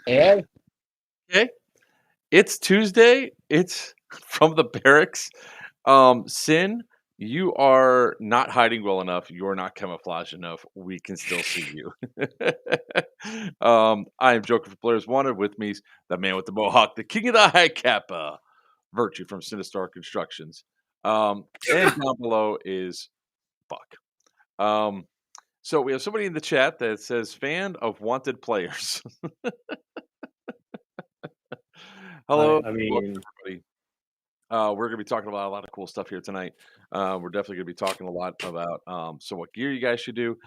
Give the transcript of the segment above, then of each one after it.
Hey, Okay, it's Tuesday. It's from the barracks. Sin, you are not hiding well enough. You're not camouflaged enough. We can still see you. I am Joker for Players Wanted. With me's the man with the mohawk, the king of the high kappa, Virtue from Sinistar Constructions. And down below is Buck. Um, so we have somebody in the chat that says fan of wanted players. I, Hello, I welcome mean, everybody. We're going to be talking about a lot of cool stuff here tonight. We're definitely going to be talking a lot about so what gear you guys should do.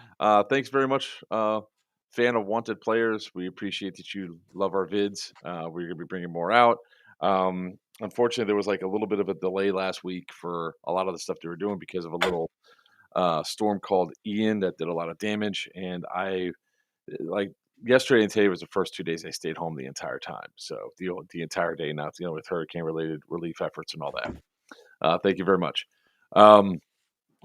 Thanks very much, fan of wanted players. We appreciate that you love our vids. We're going to be bringing more out. Unfortunately, there was like a little bit of a delay last week for a lot of the stuff they were doing because of a little storm called Ian that did a lot of damage, and I like yesterday and today was the first 2 days I stayed home the entire time. So the entire day, not dealing with hurricane related relief efforts and all that. Thank you very much. Um,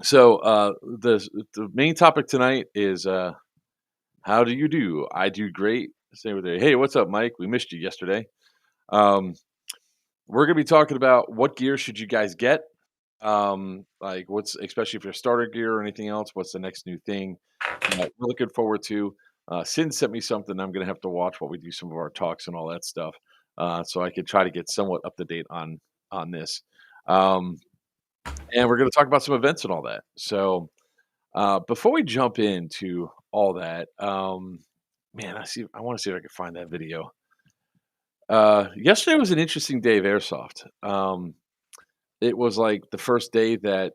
the main topic tonight is how do you do? I do great. Same with you. Hey, what's up, Mike? We missed you yesterday. Um, we're gonna be talking about what gear should you guys get. Like what's especially if you're starter gear or anything else. What's the next new thing? We're looking forward to. Sin sent me something I'm gonna have to watch while we do some of our talks and all that stuff, so I could try to get somewhat up to date on this. Um, and we're gonna talk about some events and all that. So before we jump into all that, man, I want to see if I can find that video. Yesterday was an interesting day of airsoft. It was like the first day that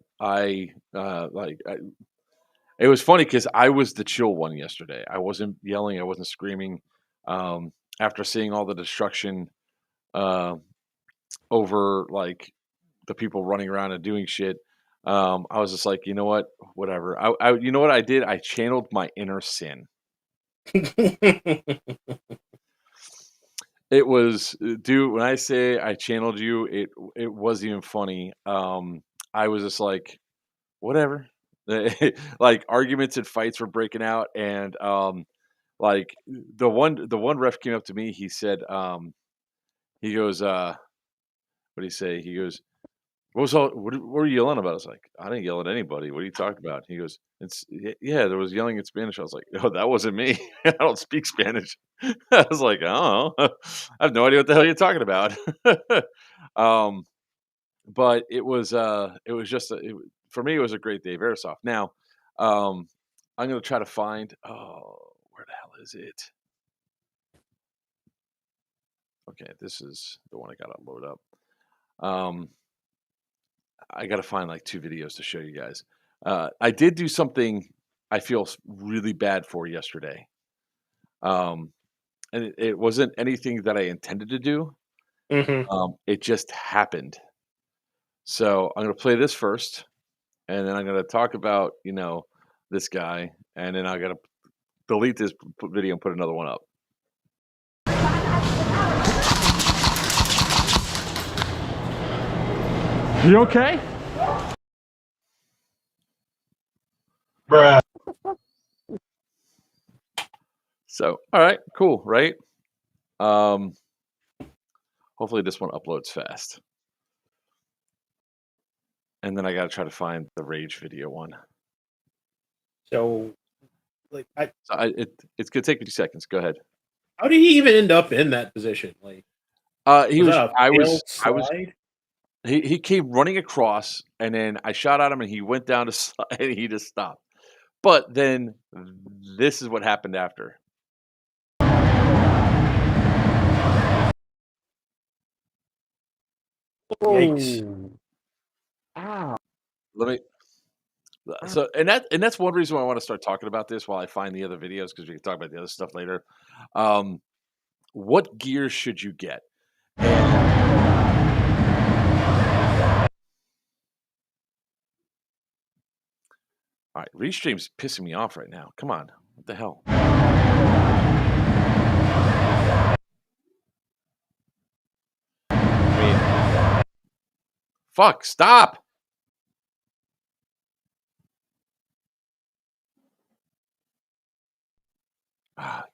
it was funny because I was the chill one yesterday. I wasn't yelling, I wasn't screaming. After seeing all the destruction uh, over like the people running around and doing shit, I was just like, you know what, whatever. You know what I did? I channeled my inner Sin. It was, dude. When I say I channeled you, it wasn't even funny. I was just like, whatever. Like arguments and fights were breaking out, and like the one ref came up to me. He said, he goes, what did he say? He goes, what were you yelling about? I was like, I didn't yell at anybody. What are you talking about? He goes, yeah, there was yelling in Spanish. I was like, oh, that wasn't me. I don't speak Spanish. I was like, oh, I have no idea what the hell you're talking about. um, but it was just for me. It was a great day of airsoft. Now, um, I'm gonna try to find. Oh, where the hell is it? Okay, this is the one I got to load up. Um, I got to find like two videos to show you guys. I did do something I feel really bad for yesterday. Um, and it wasn't anything that I intended to do. hmm It just happened. So I'm gonna play this first, and then I'm gonna talk about this guy, and then I gotta delete this video and put another one up. You okay? Bruh. So all right, cool, right? Um, hopefully this one uploads fast, and then I gotta try to find the rage video one. So, like, So it's gonna take me 2 seconds. Go ahead. how did he even end up in that position? Like, He was was. that a I failed was. slide? He came running across, and then I shot at him, and he went down to slide, and he just stopped. But then this is what happened after. Yikes! Ow. Let me. So that's one reason why I want to start talking about this while I find the other videos, because we can talk about the other stuff later. What gear should you get? All right, Restream's pissing me off right now. Come on, what the hell? I mean, fuck, stop!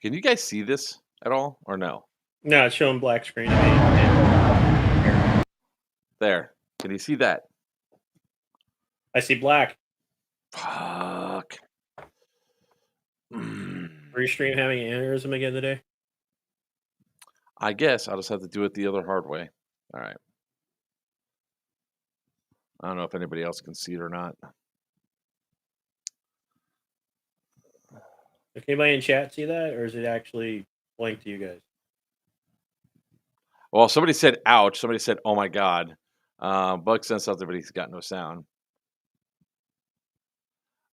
Can you guys see this at all, or no? No, it's showing black screen to me. There, can you see that? I see black. Fuck. Restream having an aneurysm again today. I guess I'll just have to do it the other hard way. All right. I don't know if anybody else can see it or not. Can anybody in chat see that, or is it actually blank to you guys? Well, somebody said ouch. Somebody said, oh my God. Bug sent something, but he's got no sound.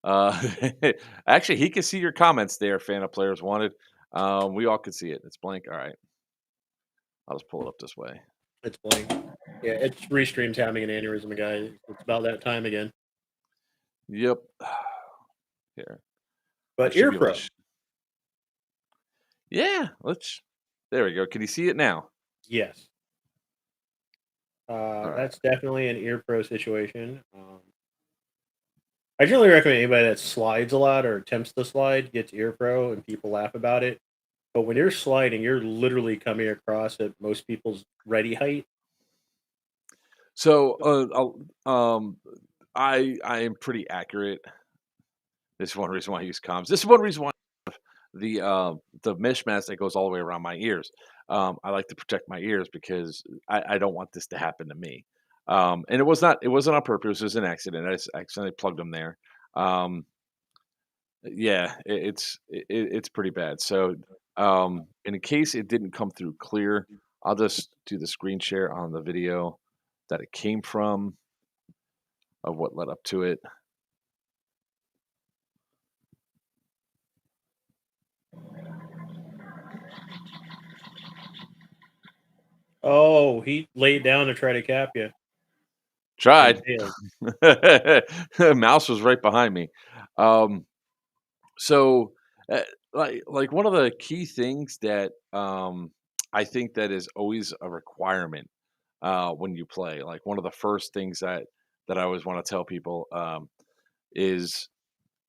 Actually, he can see your comments there, fan of players wanted. We all can see it. It's blank. All right. I'll just pull it up this way. It's blank. Yeah, it's Restream's having an aneurysm, guys. It's about that time again. Yep. Here. But Ear Pro. Yeah, there we go. Can you see it now? Yes. That's definitely an Ear Pro situation. I generally recommend anybody that slides a lot or attempts to slide gets Ear Pro, and people laugh about it. But when you're sliding, you're literally coming across at most people's ready height. So, I am pretty accurate. This is one reason why I use comms. This is one reason why the mesh mask that goes all the way around my ears. I like to protect my ears because I don't want this to happen to me. And it wasn't on purpose. It was an accident. I just accidentally plugged them there. Yeah, it's pretty bad. So, in case it didn't come through clear, I'll just do the screen share on the video that it came from of what led up to it. Oh, he laid down to try to cap you. Tried. Mouse was right behind me. So, like one of the key things that I think that is always a requirement when you play, like one of the first things that I always want to tell people is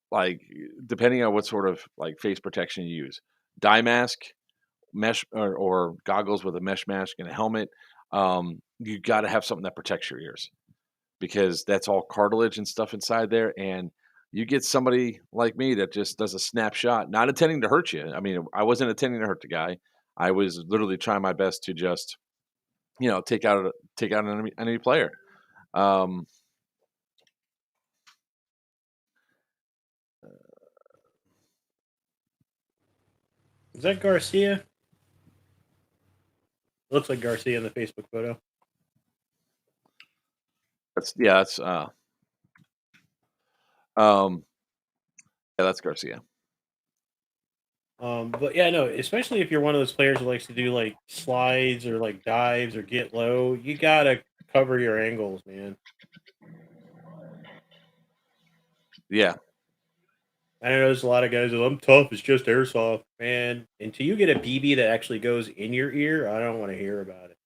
like depending on what sort of like face protection you use, dye mask, mesh or goggles with a mesh mask and a helmet. You got to have something that protects your ears because that's all cartilage and stuff inside there. And you get somebody like me that just does a snapshot, not intending to hurt you. I mean, I wasn't intending to hurt the guy. I was literally trying my best to just, take out an enemy player. Is that Garcia? Looks like Garcia in the Facebook photo. That's that's Garcia. But yeah, no, especially if you're one of those players who likes to do like slides or like dives or get low, you gotta cover your angles, man. Yeah. I know there's a lot of guys that I'm tough. It's just airsoft, man. Until you get a BB that actually goes in your ear, I don't want to hear about it.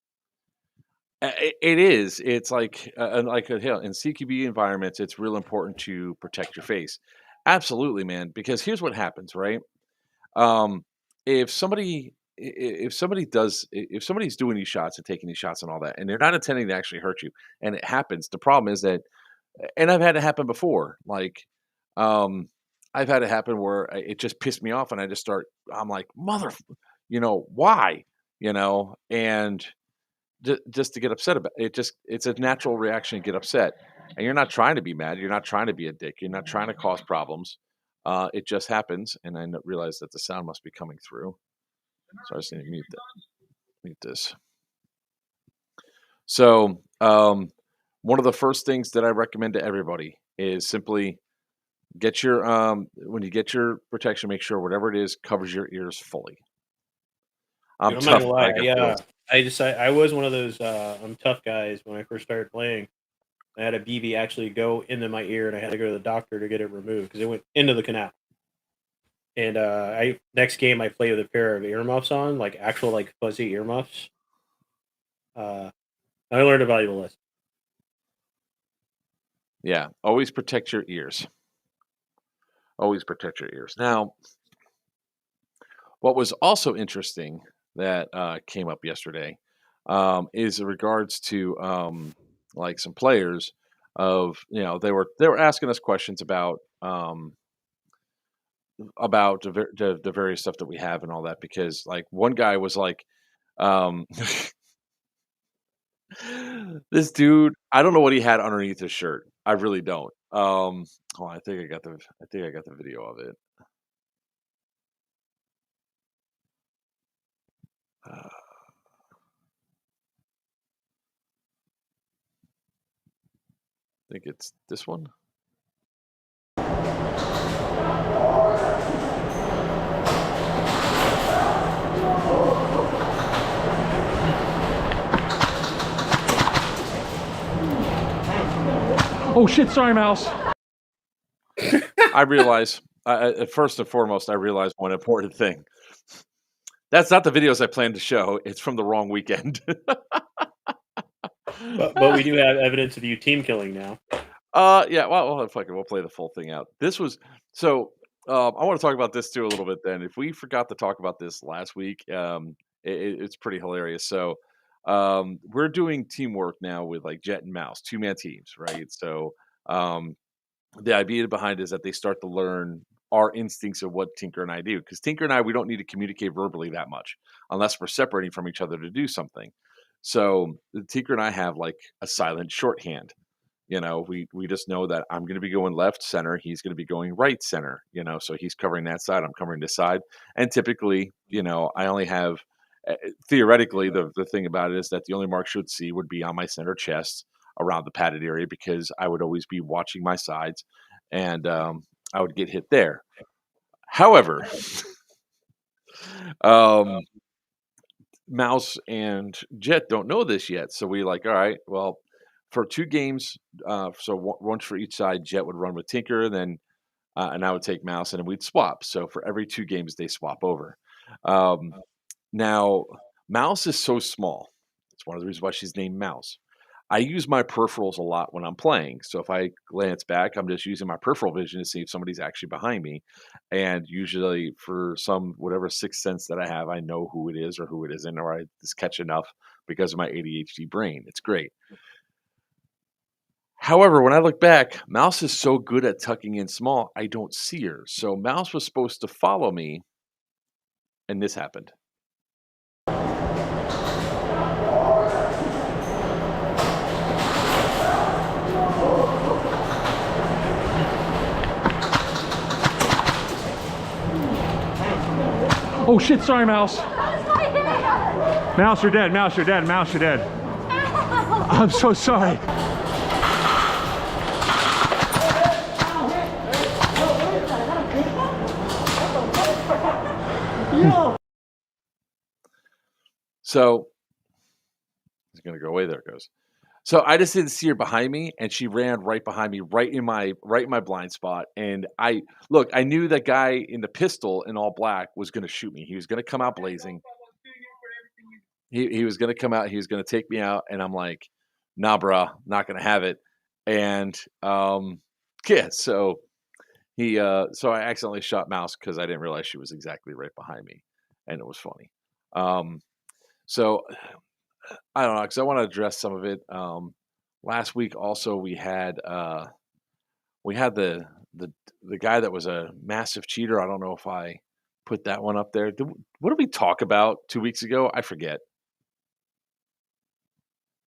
It is. It's like hell in CQB environments. It's real important to protect your face. Absolutely, man. Because here's what happens, right? Um, if somebody if somebody does if somebody's doing these shots and taking these shots and all that, and they're not intending to actually hurt you, and it happens. The problem is that, and I've had it happen before. Like, um, I've had it happen where it just pissed me off, and I'm like, why, and just to get upset about it. It's a natural reaction to get upset, and you're not trying to be mad, you're not trying to be a dick, you're not trying to cause problems. It just happens, and I realize that the sound must be coming through, so I just need to mute this. So one of the first things that I recommend to everybody is simply get your when you get your protection, make sure whatever it is covers your ears fully. I'm I'm not tough, gonna but lie. I got feels. I was one of those I'm tough guys when I first started playing. I had a BB actually go into my ear, and I had to go to the doctor to get it removed because it went into the canal. And I next game I played with a pair of earmuffs on, like actual like fuzzy earmuffs. I learned a valuable lesson. Yeah, always protect your ears. Always protect your ears. Now, what was also interesting that came up yesterday is in regards to like some players of they were asking us questions about the various stuff that we have and all that, because like one guy was like um, this dude, I don't know what he had underneath his shirt. I really don't. Hold on, I think I got the video of it. Uh, I think it's this one. Oh shit! Sorry, mouse. I realize, first and foremost, I realize one important thing. That's not the videos I planned to show. It's from the wrong weekend. But we do have evidence of you team killing now. Yeah. Well, fuck it. We'll play the full thing out. This was so. I want to talk about this too a little bit. Then, if we forgot to talk about this last week, it's pretty hilarious. So, we're doing teamwork now with like Jet and Mouse, 2-man teams, right? So, um, the idea behind it is that they start to learn our instincts of what Tinker and I do. Because Tinker and I, we don't need to communicate verbally that much unless we're separating from each other to do something. So the Tinker and I have like a silent shorthand. We just know that I'm going to be going left center. He's going to be going right center. So he's covering that side. I'm covering this side. And typically, I only have theoretically the thing about it is that the only marks you would see would be on my center chest around the padded area, because I would always be watching my sides, and I would get hit there. However, um, Mouse and Jet don't know this yet, so we like, all right, well, for 2 games, so once for each side, Jet would run with Tinker, and I would take Mouse, and then we'd swap. So for every 2 games, they swap over. Now, Mouse is so small. It's one of the reasons why she's named Mouse. I use my peripherals a lot when I'm playing. So if I glance back, I'm just using my peripheral vision to see if somebody's actually behind me. And usually for some whatever sixth sense that I have, I know who it is or who it isn't, or I just catch enough because of my ADHD brain. It's great. However, when I look back, Mouse is so good at tucking in small, I don't see her. So Mouse was supposed to follow me, and this happened. Oh shit! Sorry, mouse. Mouse, you're dead. Mouse, you're dead. Mouse, you're dead. I'm so sorry. So he's going to go away. There it goes. So I just didn't see her behind me, and she ran right behind me, right in my blind spot. And I knew that guy in the pistol in all black was going to shoot me. He was going to come out blazing. He was going to come out. He was going to take me out, and I'm like, nah, bruh, not going to have it. And yeah, so so I accidentally shot Mouse because I didn't realize she was exactly right behind me, and it was funny. So I don't know, because I want to address some of it. Last week also we had the the guy that was a massive cheater. I don't know if I put that one up there. What did we talk about 2 weeks ago? I forget.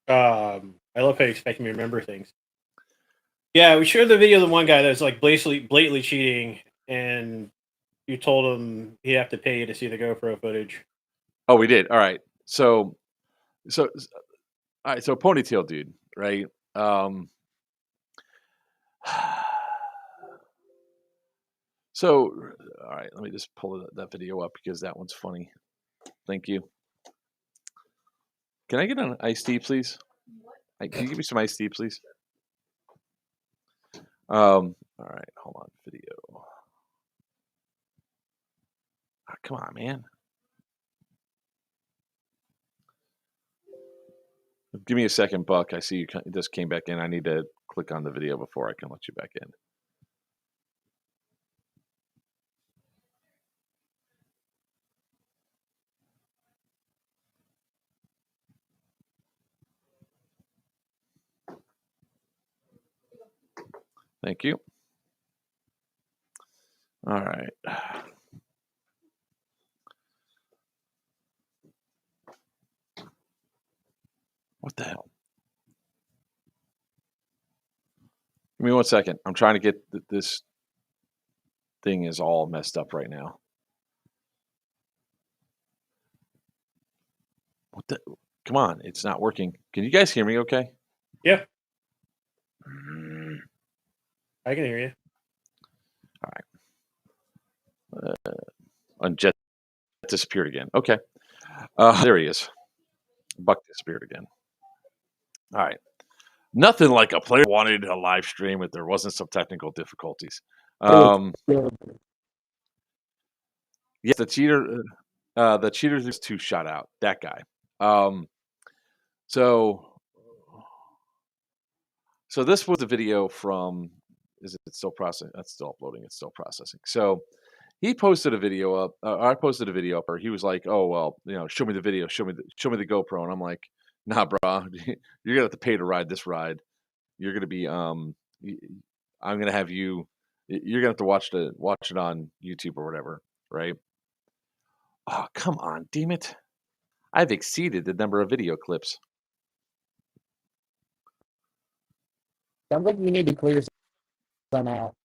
I love how you expect me to remember things. Yeah, we shared the video of the one guy that was like blatantly cheating, and you told him he'd have to pay you to see the GoPro footage. Oh, we did. All right. So all right. So ponytail dude, right? So all right. Let me just pull that video up because that one's funny. Thank you. Can I get an iced tea, please? Can you give me some iced tea, please? All right, hold on, video. Oh, come on, man. Give me a second, Buck. I see you just came back in. I need to click on the video before I can let you back in. Thank you. All right. What the hell? Give me 1 second. I'm trying to get this thing is all messed up right now. What the? Come on, it's not working. Can you guys hear me okay? Yeah, I can hear you. Jet disappeared again. Okay. There he is. Buck disappeared again. All right. Nothing like a player wanted a live stream if there wasn't some technical difficulties. Yes, the cheaters is 2 shot out. That guy. So this was a video from. Is it still processing? That's still uploading. It's still processing. So he posted a video up. I posted a video up, or he was like, "Oh well, show me the video. Show me the GoPro." And I'm like, "Nah, bro, you're gonna have to pay to ride this ride. You're gonna be I'm gonna have you. You're gonna have to watch it on YouTube or whatever, right?" Oh, come on, damn it! I've exceeded the number of video clips. Sounds like you need to clear some out.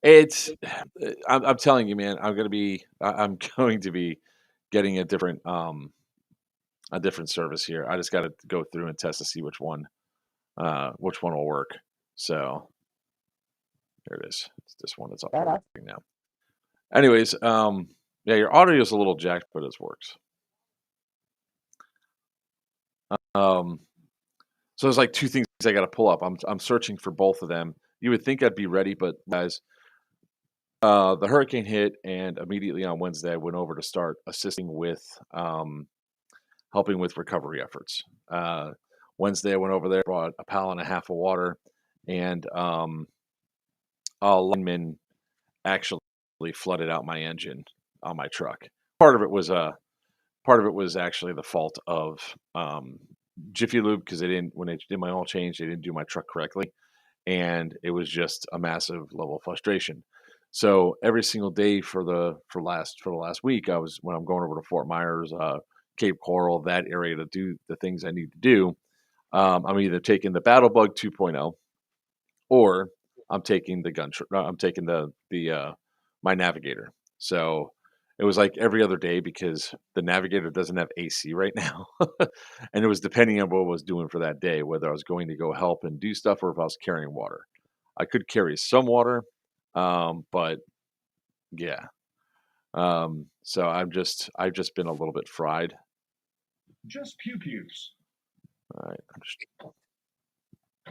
It's I'm telling you, man. I'm going to be getting a different service here. I just got to go through and test to see which one will work. So there it is. It's this one that's uploading now. Anyways, yeah, your audio is a little jacked, but it works. So there's like 2 things I got to pull up. I'm searching for both of them. You would think I'd be ready, but guys, the hurricane hit, and immediately on Wednesday, I went over to start assisting with helping with recovery efforts. Wednesday, I went over there, brought a pallet and a half of water, and a lineman actually flooded out my engine on my truck. Part of it was actually the fault of Jiffy Lube, because when they did my oil change, they didn't do my truck correctly, and it was just a massive level of frustration. So every single day for the last week, when I'm going over to Fort Myers, Cape Coral, that area to do the things I need to do, I'm either taking the Battle Bug 2.0 or I'm taking my Navigator. So it was like every other day because the Navigator doesn't have AC right now. And it was depending on what I was doing for that day, whether I was going to go help and do stuff or if I was carrying water. I could carry some water, but yeah. So I've just been a little bit fried. Just pew-pews. All right.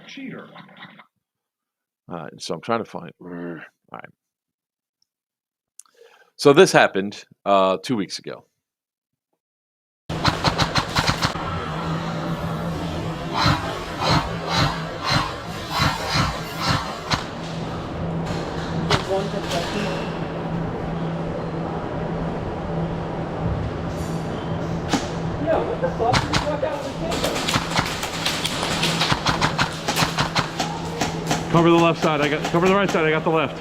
Cheater. So I'm trying to find. All right. So this happened 2 weeks ago. Cover the left side. Cover the right side. I got the left.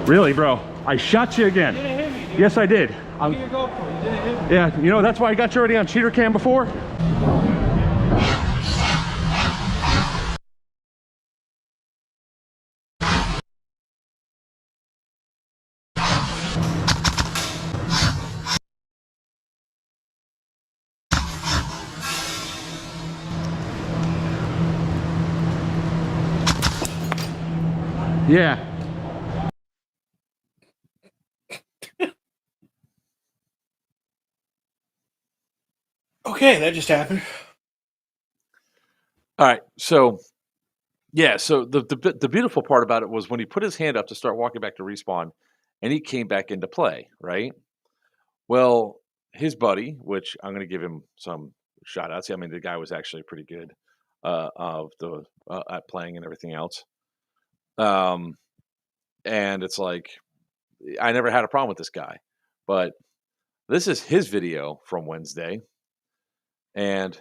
Really, bro? I shot you again. You didn't hit me, dude. Yes, I did. Look at your GoPro. You didn't hit me. Yeah, you know, that's why I got you already on cheater cam before. Yeah. Okay, that just happened. All right. So yeah. So the beautiful part about it was when he put his hand up to start walking back to respawn, and he came back into play. Right. Well, his buddy, which I'm going to give him some shout outs. I mean, the guy was actually pretty good at playing and everything else. And it's like I never had a problem with this guy, but this is his video from Wednesday. And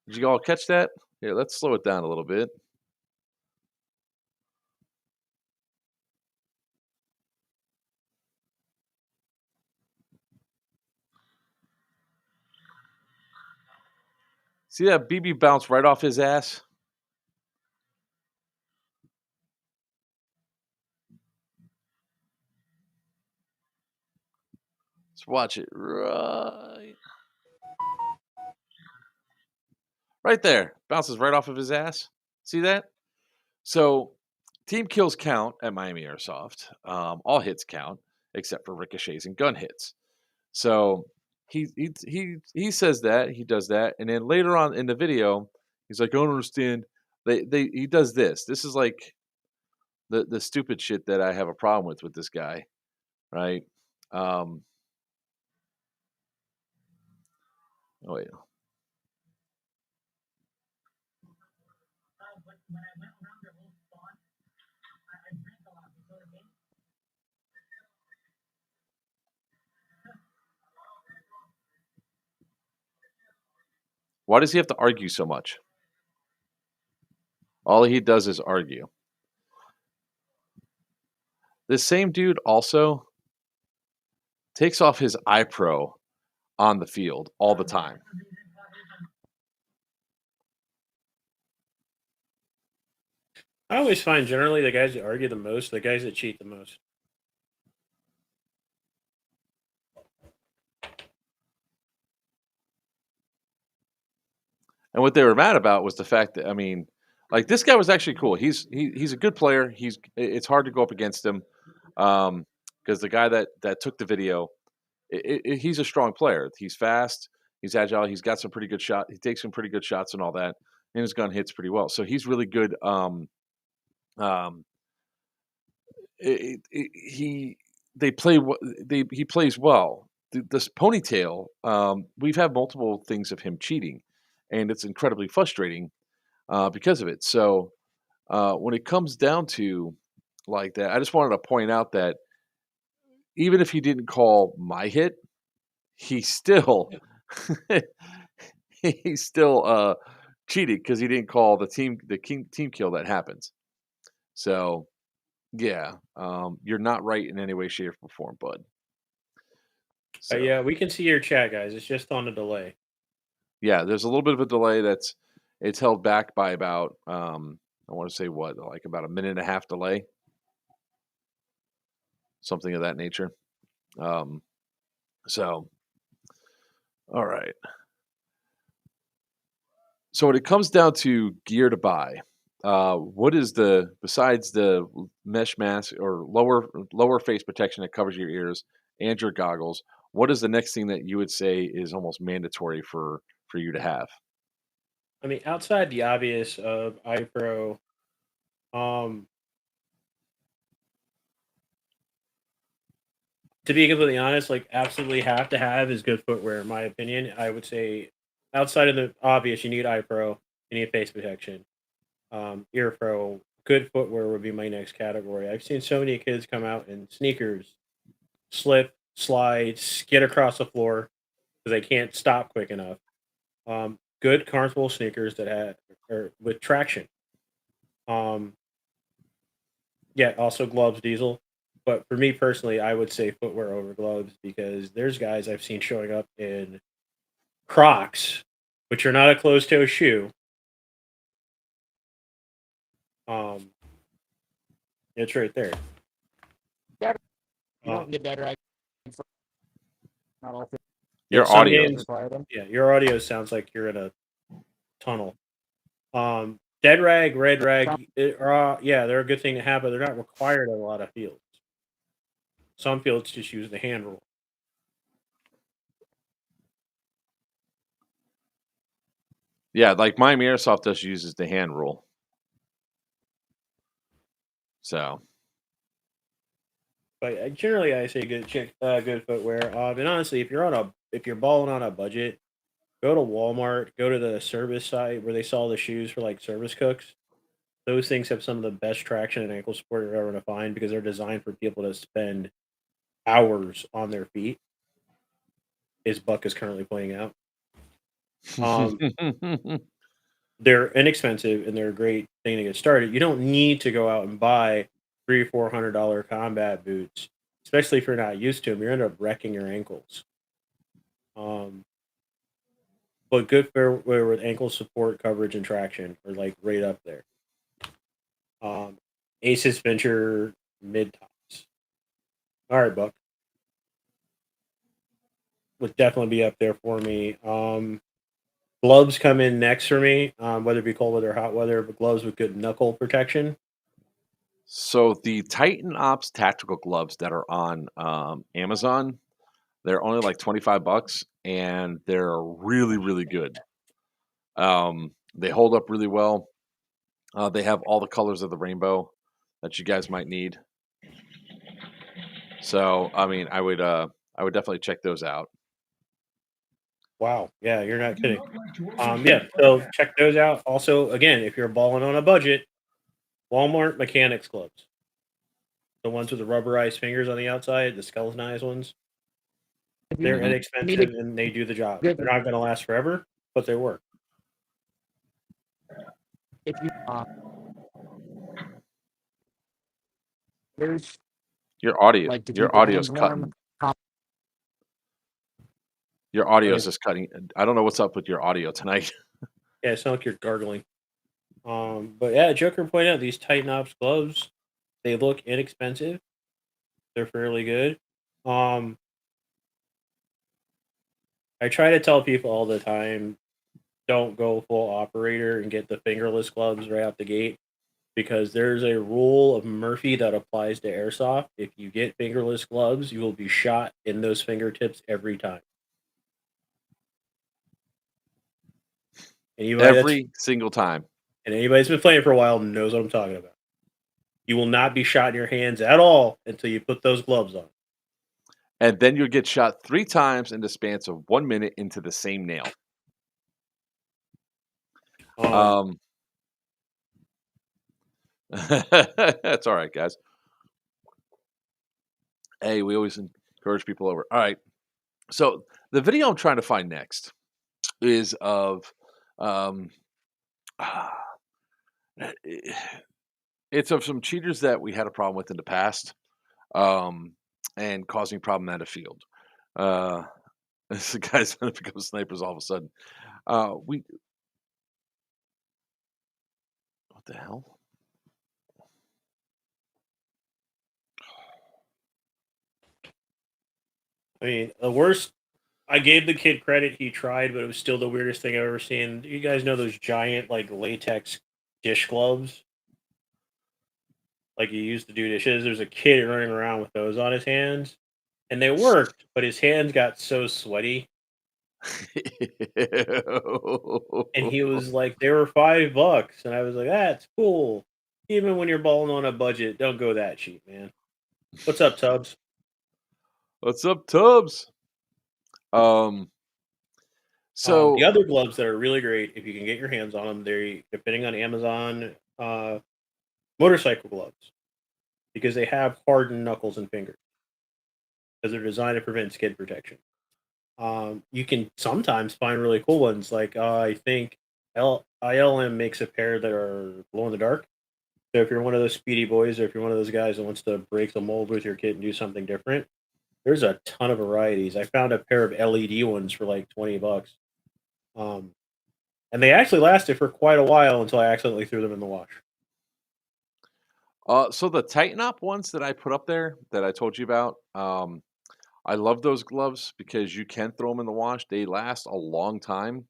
did you all catch that? Here, let's slow it down a little bit. See that BB bounce right off his ass? Let's watch it right there. Bounces right off of his ass. See that? So team kills count at Miami Airsoft. All hits count except for ricochets and gun hits. So he says that he does that, and then later on in the video, he's like, I don't understand. He does this. This is like the stupid shit that I have a problem with this guy, right? Oh wait. Why does he have to argue so much? All he does is argue. This same dude also takes off his iPro on the field all the time. I always find generally the guys that argue the most, the guys that cheat the most. And what they were mad about was the fact that, I mean, like this guy was actually cool. He's a good player. It's hard to go up against him because the guy that took the video, he's a strong player. He's fast. He's agile. He's got some pretty good shot. He takes some pretty good shots and all that, and his gun hits pretty well. So he's really good. He plays well. This ponytail. We've had multiple things of him cheating, and it's incredibly frustrating because of it. So when it comes down to like that, I just wanted to point out that even if he didn't call my hit, he still he still cheated because he didn't call the team kill that happens. So yeah, you're not right in any way, shape, or form, bud. So, Yeah, we can see your chat, guys. It's just on a delay. yeah, there's a little bit of a delay. It's held back by about I want to say what, like about a minute and a half delay, something of that nature. So, all right. So when it comes down to gear to buy, what is besides the mesh mask or lower face protection that covers your ears and your goggles? What is the next thing that you would say is almost mandatory for you to have? I mean, outside the obvious of iPro, um, to be completely honest, like absolutely have to have is good footwear, in my opinion. I would say outside of the obvious, you need iPro, you need face protection, ear pro, good footwear would be my next category. I've seen so many kids come out in sneakers, slip, slide, skid across the floor because they can't stop quick enough. Good comfortable sneakers that have or with traction. Um, yeah, also gloves, diesel. But for me personally, I would say footwear over gloves because there's guys I've seen showing up in Crocs, which are not a closed toe shoe. Um, it's right there. Better. You Uh, don't get better. Not all yeah, Your some audio. games. require them. Yeah, your audio sounds like you're in a tunnel. Dead rag, red rag, yeah, they're a good thing to have, but they're not required in a lot of fields. Some fields just use the hand rule. Yeah, like Miami Airsoft just uses the hand rule. So But generally, I say good footwear. And honestly, if you're balling on a budget, go to Walmart, go to the service site where they sell the shoes for like service cooks. Those things have some of the best traction in ankle support you're ever going to find because they're designed for people to spend hours on their feet. His buck is currently pointing out. Um, they're inexpensive and they're a great thing to get started. You don't need to go out and buy $300-400 combat boots, especially if you're not used to them. You end up wrecking your ankles. Um, but good footwear with ankle support, coverage, and traction are like right up there. Aces Venture mid tops. All right, Buck would definitely be up there for me. Gloves come in next for me, whether it be cold weather or hot weather, but gloves with good knuckle protection. so the Titan Ops tactical gloves that are on Amazon, they're only like 25 bucks and they're really, really good. They hold up really well. They have all the colors of the rainbow that you guys might need. So, I mean, I would definitely check those out. Wow, yeah, you're not kidding. Yeah, so check those out. Also, again, if you're balling on a budget, Walmart mechanics gloves, the ones with the rubberized fingers on the outside, the skeletonized ones. If They're you need a inexpensive and they do the job. good, They're not going to last forever, but they work. if you there's like to keep Your your audio's hands warm. cutting. Your audio Okay. is just cutting. I don't know what's up with your audio tonight. Yeah, it sounds like you're gargling. But yeah, Joker pointed out these Titan Ops gloves. They look inexpensive. They're fairly good. Um, I try to tell people all the time, don't go full operator and get the fingerless gloves right out the gate because there's a rule of Murphy that applies to airsoft. If you get fingerless gloves, you will be shot in those fingertips every time. Anybody that's Every single time. and anybody that's been playing for a while knows what I'm talking about. You will not be shot in your hands at all until you put those gloves on. And then you'll get shot 3 times in the span of 1 minute into the same nail. Um, Um, that's all right, guys. Hey, we always encourage people over. All right. So the video I'm trying to find next is of um it's of some cheaters that we had a problem with in the past, um, and causing problem at a field. Uh, this guy's gonna become snipers all of a sudden. We what the hell? I mean, the worst. I gave the kid credit; he tried, but it was still the weirdest thing I've ever seen. You guys know those giant like latex dish gloves, like you used to do dishes. There's a kid running around with those on his hands, and they worked, but his hands got so sweaty, and he was like, "They were $5," and I was like, "That's cool." Even when you're balling on a budget, don't go that cheap, man. What's up, Tubbs? What's up, Tubbs? Um, The so other gloves that are really great, if you can get your hands on them, they're depending on Amazon, motorcycle gloves because they have hardened knuckles and fingers because they're designed to prevent skid protection. You can sometimes find really cool ones, like I think ILM makes a pair that are glow in the dark. So if you're one of those speedy boys, or if you're one of those guys that wants to break the mold with your kit and do something different, there's a ton of varieties. I found a pair of LED ones for like $20. Um, and they actually lasted for quite a while until I accidentally threw them in the wash. so the Tighten Up ones that I put up there that I told you about, I love those gloves because you can throw them in the wash. They last a long time.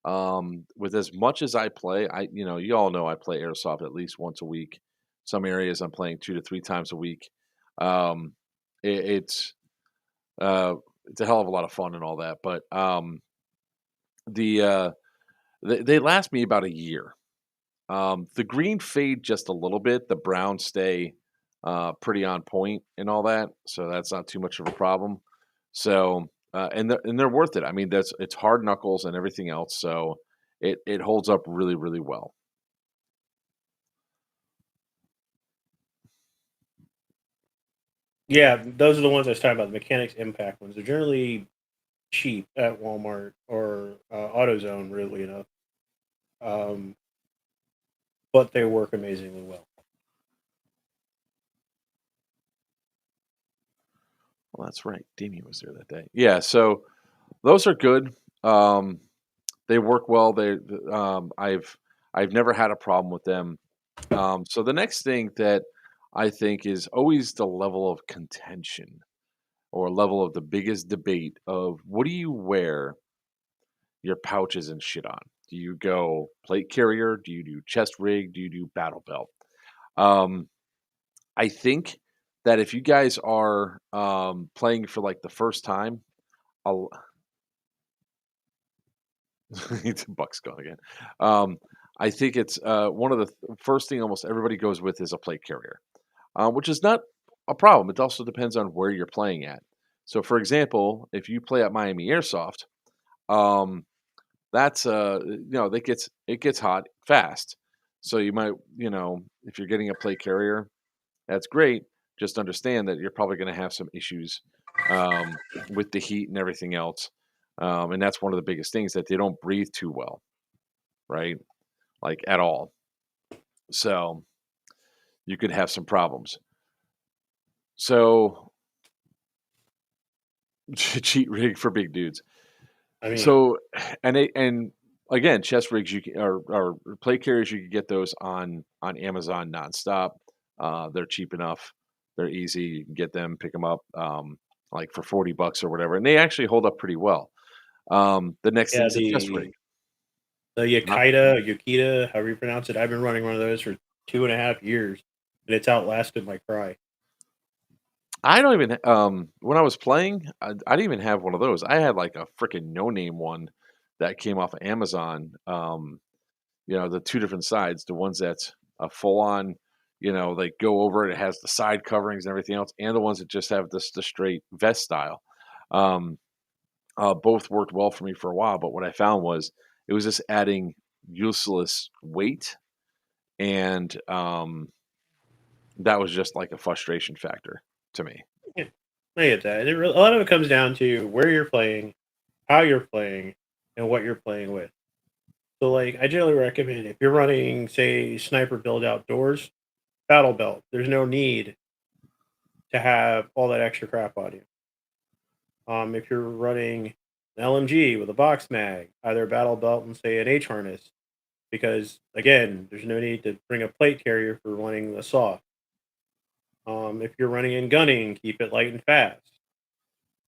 With as much as I play, you all know I play airsoft at least once a week. Some areas I'm playing 2 to 3 times a week. Um, it, it's it's a hell of a lot of fun and all that, but the they last me about a year. The green fade just a little bit. The brown stay pretty on point and all that, so that's not too much of a problem. So and they're worth it. I mean, it's hard knuckles and everything else, so it holds up really really well. Yeah, those are the ones I was talking about, the Mechanics Impact ones. They're generally cheap at Walmart or AutoZone, really enough. Um, but they work amazingly well. Well, that's right. Damien was there that day. Yeah, so those are good. Um, they work well. I've never had a problem with them. So the next thing that I think is always the level of contention or level of the biggest debate of what do you wear your pouches and shit on? Do you go plate carrier? Do you do chest rig? Do you do battle belt? Um, I think that if you guys are playing for like the first time, I'll it's Buck's gone again. Um, I think it's one of the first thing almost everybody goes with is a plate carrier, which is not a problem. It also depends on where you're playing at. So, for example, if you play at Miami Airsoft, um, that's it gets hot fast. So you might, if you're getting a plate carrier, that's great. Just understand that you're probably going to have some issues um, with the heat and everything else. And that's one of the biggest things that they don't breathe too well, right? Like at all. So you could have some problems. So cheat rig for big dudes. I mean, So and again, chest rigs or plate carriers you can get those on Amazon nonstop. They're cheap enough. They're easy. You can get them, pick them up, like for $40 or whatever, and they actually hold up pretty well. The next thing yeah, is a chest rig. the Not, Yokita, however you pronounce it. I've been running one of those for 2.5 years, and it's outlasted my cry. I don't even. When I was playing, I didn't even have one of those. I had like a freaking no name one that came off of Amazon. The two different sides, the ones that's a full on, they go over it, it has the side coverings and everything else, and the ones that just have the straight vest style. Um, both worked well for me for a while, but what I found was it was just adding useless weight, and that was just like a frustration factor to me. Yeah, I get that. A lot of it comes down to where you're playing, how you're playing, and what you're playing with. So, like, I generally recommend if you're running, say, sniper build outdoors, battle belt. There's no need to have all that extra crap on you. If you're running an LMG with a box mag, either a battle belt and say an H harness, because again, there's no need to bring a plate carrier for running the saw. If you're running in gunning, keep it light and fast.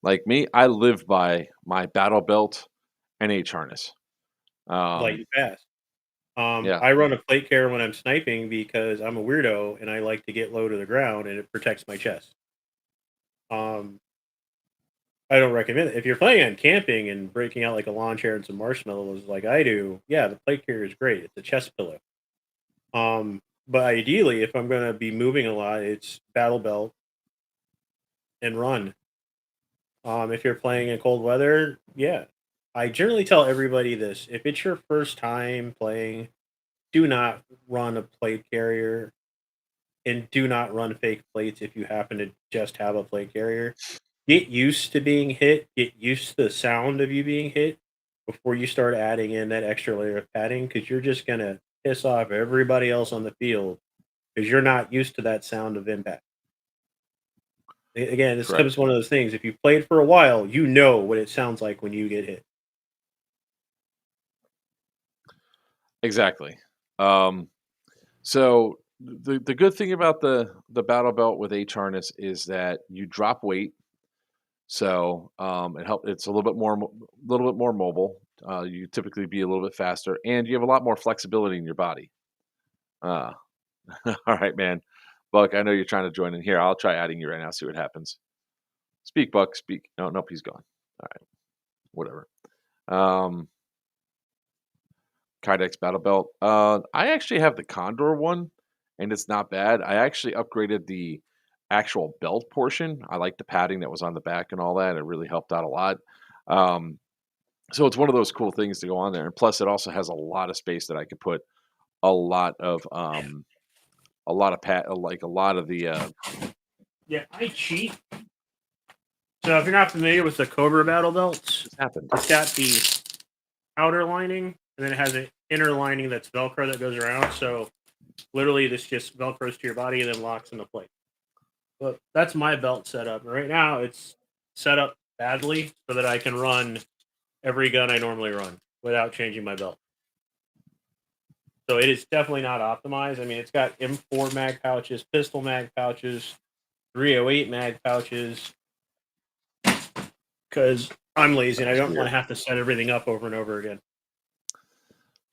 Like me, I live by my battle belt and H harness. Light Um, and fast. Yeah. I run a plate carrier when I'm sniping because I'm a weirdo and I like to get low to the ground and it protects my chest. Um, I don't recommend it. If you're planning on camping and breaking out like a lawn chair and some marshmallows like I do, yeah, the plate carrier is great. It's a chest pillow. But ideally, if I'm gonna be moving a lot, it's battle belt and run. If you're playing in cold weather, yeah. I generally tell everybody this: if it's your first time playing, do not run a plate carrier and do not run fake plates if you happen to just have a plate carrier. Get used to being hit, get used to the sound of you being hit before you start adding in that extra layer of padding because you're just going to piss off everybody else on the field because you're not used to that sound of impact. Again, this Correct. comes one of those things. If you played for a while, you know what it sounds like when you get hit. Exactly. Um, so the good thing about the battle belt with H harness is that you drop weight, so it's a little bit more mobile. You typically be a little bit faster, and you have a lot more flexibility in your body. Uh, all right, man. Buck, I know you're trying to join in here. I'll try adding you right now. See what happens. Speak, Buck. Speak. No, nope, he's gone. All right, whatever. Um, Kydex battle belt. I actually have the Condor one, and it's not bad. I actually upgraded the actual belt portion. I like the padding that was on the back and all that. It really helped out a lot. Um, so it's one of those cool things to go on there, and plus it also has a lot of space that I could put a lot of like a lot of the Yeah, I cheat. So if you're not familiar with the Cobra battle belts, this happened. it's got the outer lining and then it has an inner lining that's Velcro that goes around. So literally this just Velcros to your body and then locks into place. But that's my belt setup. Right now it's set up badly so that I can run every gun I normally run without changing my belt. So it is definitely not optimized. I mean, it's got M4 mag pouches, pistol mag pouches, 308 mag pouches, because I'm lazy and I That's don't want weird. to have to set everything up over and over again.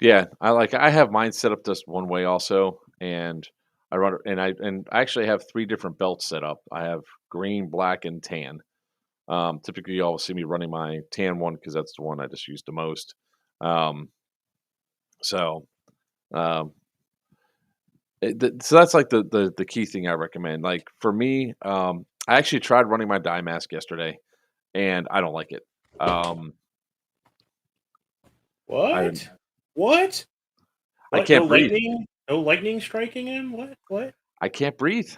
Yeah, I have mine set up just one way also, and I actually have 3 different belts set up. I have green, black, and tan. Typically, you always see me running my tan one because that's the one I just use the most. Um, so, um, so that's like the key thing I recommend. Like for me, I actually tried running my dye mask yesterday, and I don't like it. Um, I What? didn't. What? I What? No can't breathe. lightning? No lightning striking him? What? What? I can't breathe.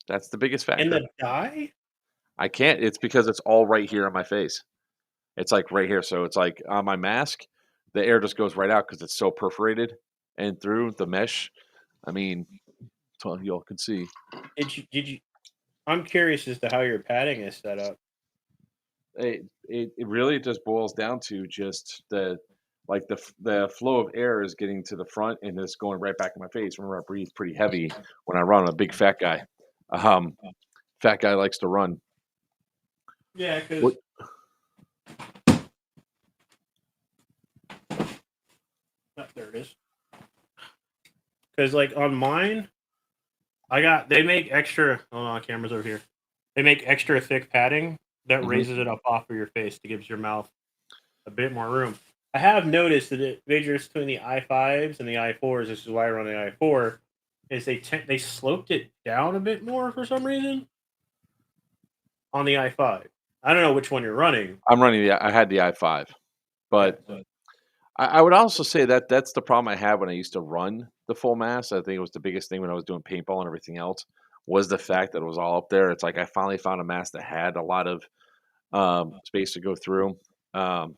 That's the biggest In factor. the die? I can't. It's because it's all right here on my face. It's like right here. So it's like on my mask, the air just goes right out because it's so perforated and through the mesh. I mean, so y'all can see. Did you? I'm curious as to how your padding is set up. It really just boils down to just the flow of air is getting to the front and it's going right back in my face. Remember, I breathe pretty heavy when I run. I'm a big fat guy. Um, Fat guy likes to run. Yeah, because What? there it is. Because like on mine, they make extra. Hold on, camera's over here. They make extra thick padding that Mhm. raises it up off of your face to gives your mouth a bit more room. I have noticed that the difference between the i5s and the i4s, this is why I run the i4, is they sloped it down a bit more for some reason on the i5. I don't know which one you're running. I'm running I had the i5, Yeah, but so I would also say that that's the problem I had when I used to run the full mass. I think it was the biggest thing when I was doing paintball and everything else was the fact that it was all up there. It's like I finally found a mass that had a lot of space to go through. Um,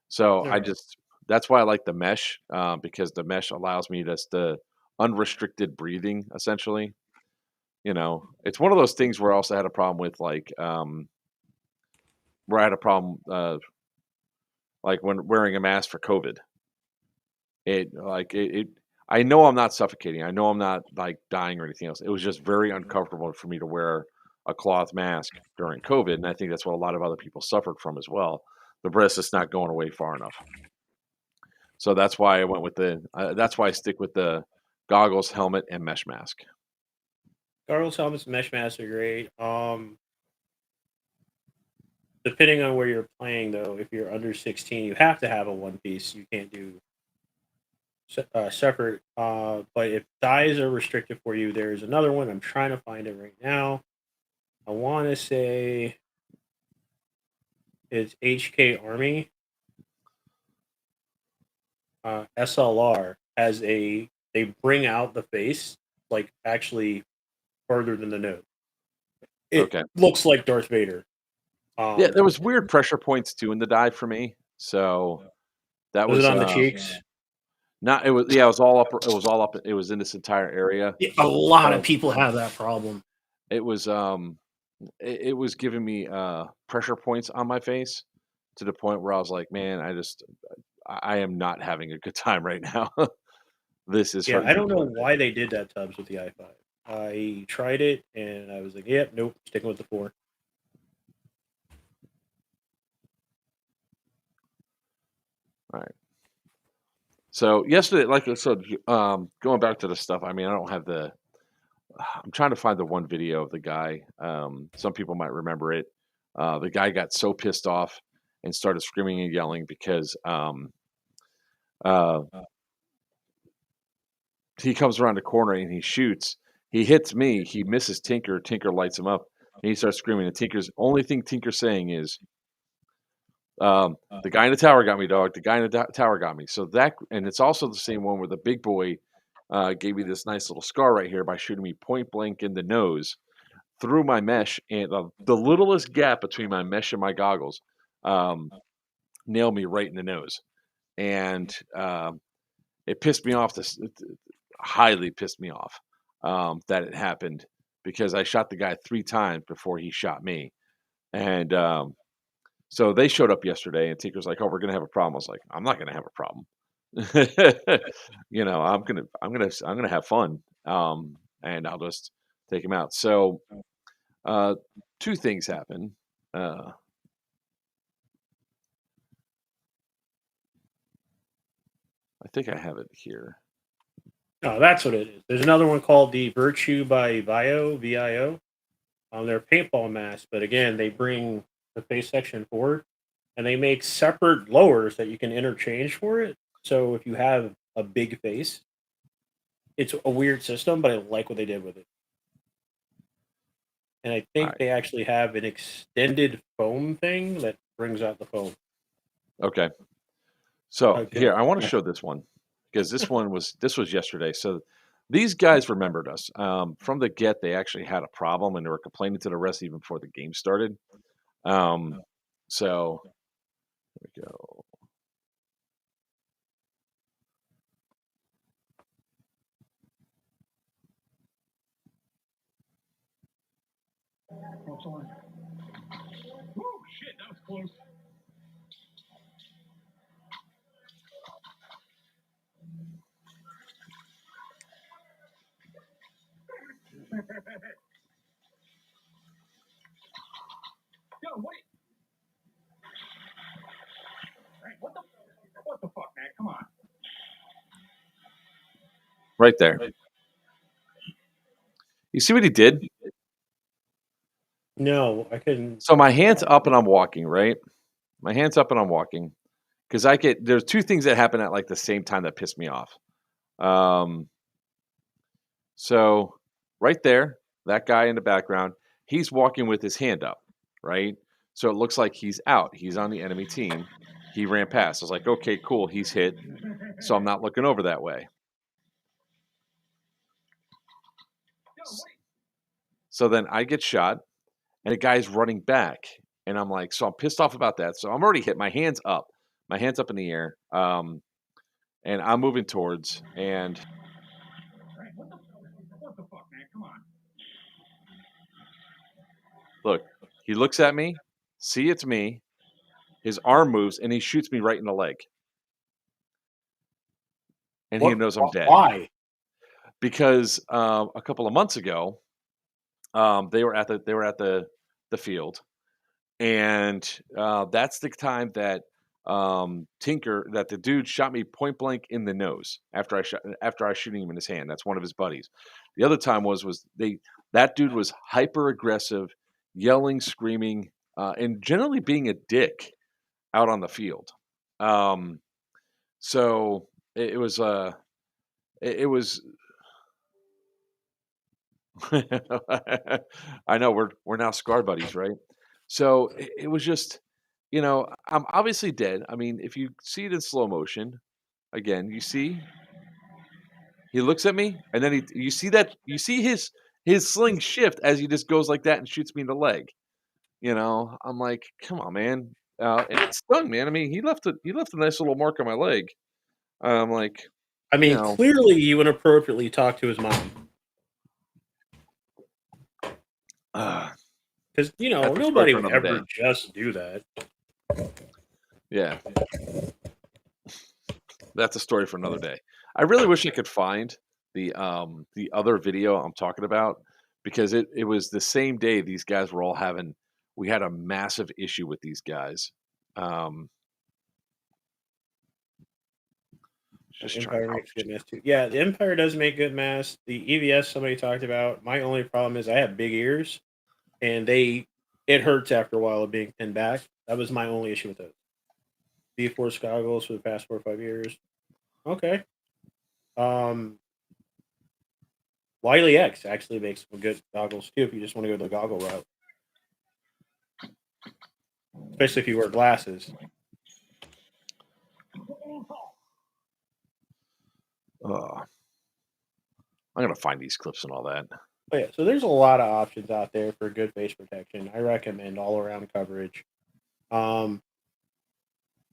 so all I right. just that's why I like the mesh because the mesh allows me just the unrestricted breathing essentially. You know, it's one of those things where I also had a problem with where I had a problem like when wearing a mask for COVID. It I know I'm not suffocating. I know I'm not, like, dying or anything else. It was just very uncomfortable for me to wear a cloth mask during COVID, and I think that's what a lot of other people suffered from as well. The breath is not going away far enough. So that's why I went with that's why I stick with the goggles, helmet, and mesh mask. Goggles, helmets, mesh masks are great. Depending on where you're playing, though, if you're under 16, you have to have a one piece. You can't do separate. But if dyes are restricted for you, there's another one. I'm trying to find it right now. I want to say it's HK Army. SLR has they bring out the face like actually further than the nose. It Okay. looks like Darth Vader. Yeah, there was weird pressure points too in the dye for me. So that Was it was on the cheeks? not it was yeah, it was all up it was all up it was in this entire area. Yeah, a lot of So people have that problem. it was it was giving me pressure points on my face to the point where I was like, man, I am not having a good time right now. This is Yeah, hurting I me don't know quite a bit. why they did that, Tubbs, with the i5. I tried it and I was like, yep, nope, sticking with the 4. All right. So yesterday, like I said, going back to the stuff. I mean, I don't have the. I'm trying to find the one video of the guy. Some people might remember it. The guy got so pissed off and started screaming and yelling because uh, he comes around the corner and he shoots. He hits me. He misses Tinker. Tinker lights him up, and he starts screaming. And Tinker's only thing Tinker's saying is, "The guy in the tower got me, dog. The guy in the tower got me." So that, and it's also the same one where the big boy gave me this nice little scar right here by shooting me point blank in the nose through my mesh, and the littlest gap between my mesh and my goggles um, nailed me right in the nose, and it pissed me off. This highly pissed me off that it happened because I shot the guy 3 times before he shot me, and so they showed up yesterday, and Tinker's like, "Oh, we're gonna have a problem." I was like, "I'm not gonna have a problem." I'm gonna have fun, and I'll just take him out. So, uh, 2 things happen. Uh, I think I have it here. Oh, that's what it is. There's another one called the Virtue by VIO. They're paintball masks, but again, they bring the face section forward, and they make separate lowers that you can interchange for it. So if you have a big face, it's a weird system, but I like what they did with it. And I All think right. they actually have an extended foam thing that brings out the foam. Okay. So Okay. here, I want to show this one because this was yesterday. So these guys remembered us from the get. They actually had a problem and they were complaining to the rest even before the game started. So here we go. Woo, shit, that was close. Yo, wait. Hey, what the fuck, man? Come on. Right there. You see what he did? No, I couldn't. So my hand's up and I'm walking, right? My hand's up and I'm walking because there's 2 things that happen at like the same time that piss me off. Um, so right there, that guy in the background, he's walking with his hand up, right? So it looks like he's out. He's on the enemy team. He ran past. I was like, okay, cool. He's hit. So I'm not looking over that way. So then I get shot and the guy's running back. And I'm like, so I'm pissed off about that. So I'm already hit. My hand's up. My hand's up in the air. And I'm moving towards and Hey, what the fuck, man? Come on. look, he looks at me, see it's me, his arm moves, and he shoots me right in the leg. And he What? knows I'm dead. Why? Because a couple of months ago, they were at the field, and that's the time that Tinker that the dude shot me point blank in the nose after I was shooting him in his hand. That's one of his buddies. The other time was that dude was hyper aggressive, yelling, screaming, and generally being a dick out on the field. So it was it was I know we're now scar buddies, right? So it was just, I'm obviously dead. I mean, if you see it in slow motion, again, you see he looks at me, and then you see his sling shift as he just goes like that and shoots me in the leg. I'm like, come on, man, and it stung, man. I mean, he left a nice little mark on my leg. I'm like, I you mean, know, clearly you inappropriately talked to his mom uh, because that's a story nobody for would another day. ever just do that. Yeah, that's a story for another day. I really wish I could find the other video I'm talking about because it was the same day these guys were all having we had a massive issue with these guys. Um, just trying to Empire copy. makes good masks too. Yeah, the Empire does make good masks. The EVS somebody talked about. My only problem is I have big ears, and it hurts after a while of being pinned back. That was my only issue with those. B-Force goggles for the past 4 or 5 years. Okay. Um, Wiley X actually makes some good goggles too if you just want to go the goggle route, especially if you wear glasses. I'm gonna find these clips and all that. But yeah, so there's a lot of options out there for good face protection. I recommend all around coverage. Um,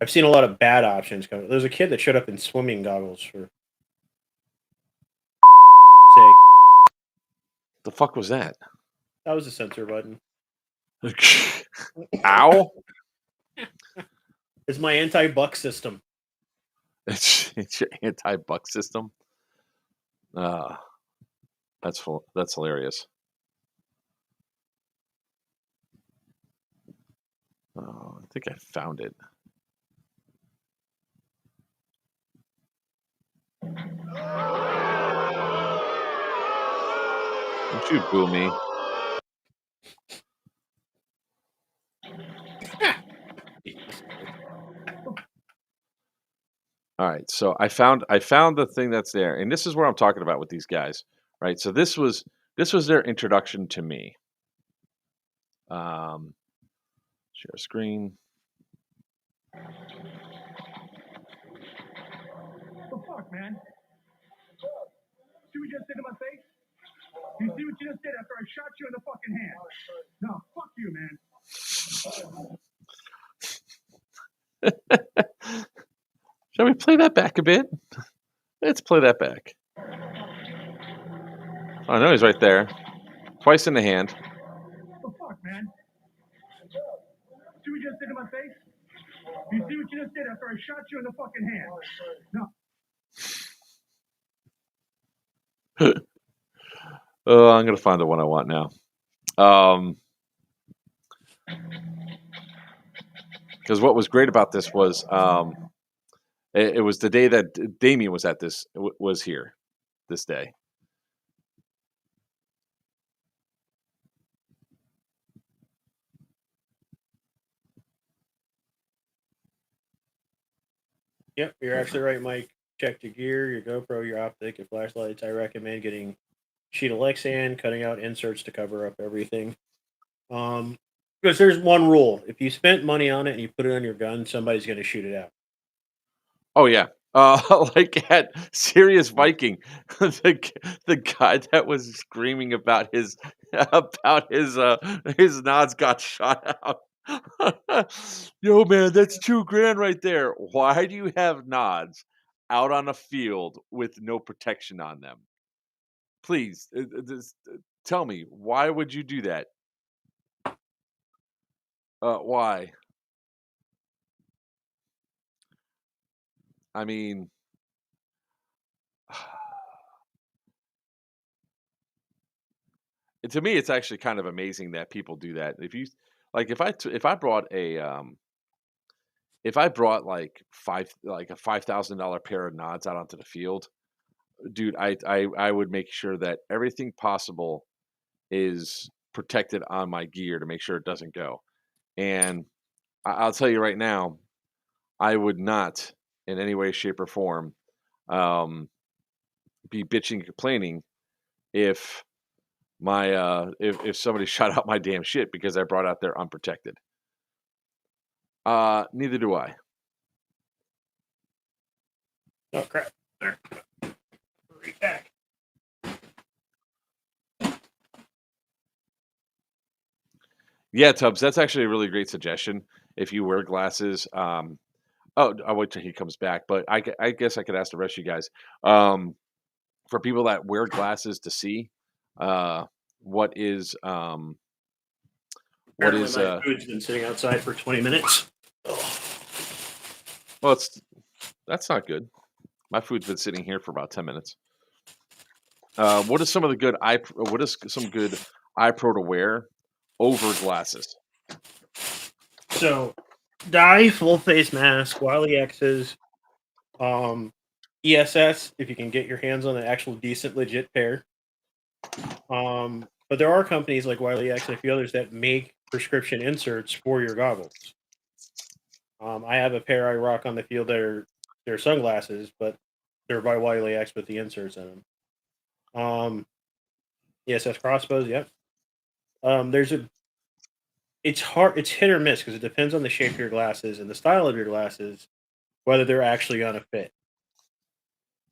I've seen a lot of bad options come. There's a kid that showed up in swimming goggles for sake. The fuck was that? That was a censor button. Ow! It's my anti-buck system. It's your anti-buck system. Uh, that's hilarious. Oh, I think I found it. Don't you boo me. All right, so I found the thing that's there, and this is where I'm talking about with these guys, right? So this was their introduction to me. Um, share screen. The fuck, man? See what you just did to my face? You see what you just did after I shot you in the fucking hand? No, fuck you, man. Shall we play that back a bit? Let's play that back. Oh, I know he's right there. Twice in the hand. The fuck, man? See what you just did to my face? You see what you just did after I shot you in the fucking hand? No. Oh, I'm gonna find the one I want now. Because what was great about this was it was the day that Damien was at this was here this day. Yep, you're actually right, Mike. Check your gear, your GoPro, your optic, your flashlights. I recommend getting sheet of Lexan, cutting out inserts to cover up everything. Because there's one rule: if you spent money on it and you put it on your gun, somebody's going to shoot it out. Oh yeah. Like at Sirius Viking, the guy that was screaming about his nods got shot out. Yo, man, that's $2,000 right there. Why do you have nods out on a field with no protection on them? Please, tell me, why would you do that? Why? I mean, to me, it's actually kind of amazing that people do that. If you like, if I brought if I brought like a $5,000 pair of nods out onto the field, dude, I would make sure that everything possible is protected on my gear to make sure it doesn't go. And I'll tell you right now, I would not in any way, shape, or form um, be bitching and complaining if if somebody shot out my damn shit because I brought out there unprotected. Neither do I. Oh crap! There. Right back. Yeah, Tubbs, that's actually a really great suggestion. If you wear glasses, I'll wait till he comes back. But I guess I could ask the rest of you guys. For people that wear glasses to see, uh, what is what Apparently, is my food's been sitting outside for 20 minutes. well, that's not good. My food's been sitting here for about 10 minutes. What is some of the good what is some good eye pro to wear over glasses? So, dye, full face mask, Wiley X's, ESS, if you can get your hands on an actual decent, legit pair. But there are companies like Wiley X and a few others that make prescription inserts for your goggles. I have a pair I rock on the field that are they're sunglasses, but they're by Wiley X with the inserts in them. ESS crossbows, yep. There's a it's hard, it's hit or miss because it depends on the shape of your glasses and the style of your glasses, whether they're actually gonna fit.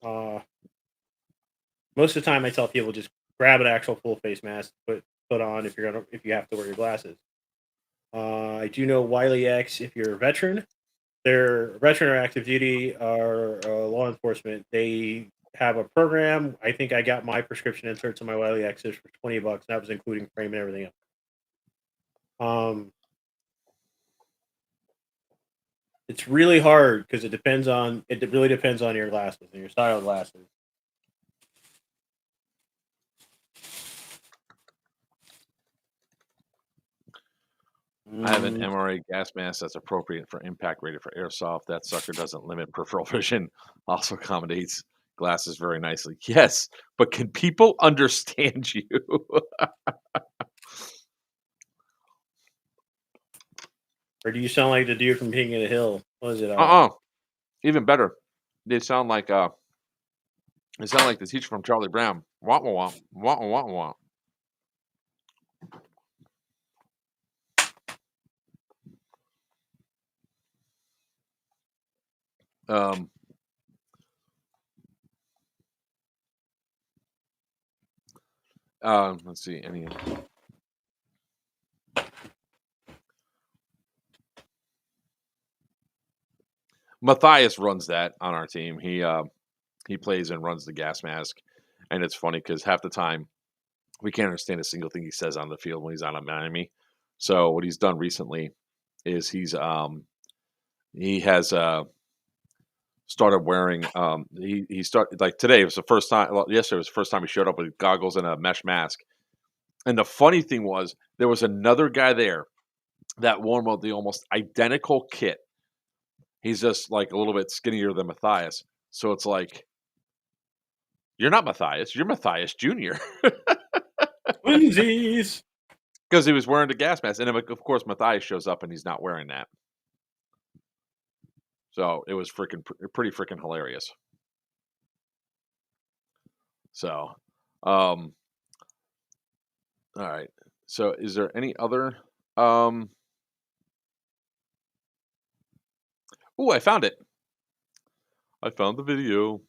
Most of the time, I tell people just grab an actual full face mask, put on if you have to wear your glasses. I do know Wiley X. If you're a veteran, they're veteran or active duty or law enforcement. They have a program. I think I got my prescription inserts on my Wiley X's for $20. That was including frame and everything else. It's really hard because it really depends on your glasses and your style of glasses. I have an MRA gas mask that's appropriate for impact rated for airsoft. That sucker doesn't limit peripheral vision. Also accommodates glasses very nicely. Yes, but can people understand you? Or do you sound like the dude from King of the Hill? What is it? Even better. They sound like the teacher from Charlie Brown. Wah wah wah wah wah wah. Um, let's see. Matthias runs that on our team. He plays and runs the gas mask, and it's funny because half the time we can't understand a single thing he says on the field when he's on a Miami. So what he's done recently is he has started wearing he started like today was the first time yesterday was the first time he showed up with goggles and a mesh mask. And the funny thing was there was another guy there that wore the almost identical kit. He's just like a little bit skinnier than Matthias. So it's like, you're not Matthias, you're Matthias Jr. Twinsies. Because he was wearing the gas mask. And of course, Matthias shows up and he's not wearing that. So it was pretty freaking hilarious. So, all right. So is there any other? Oh, I found it. I found the video.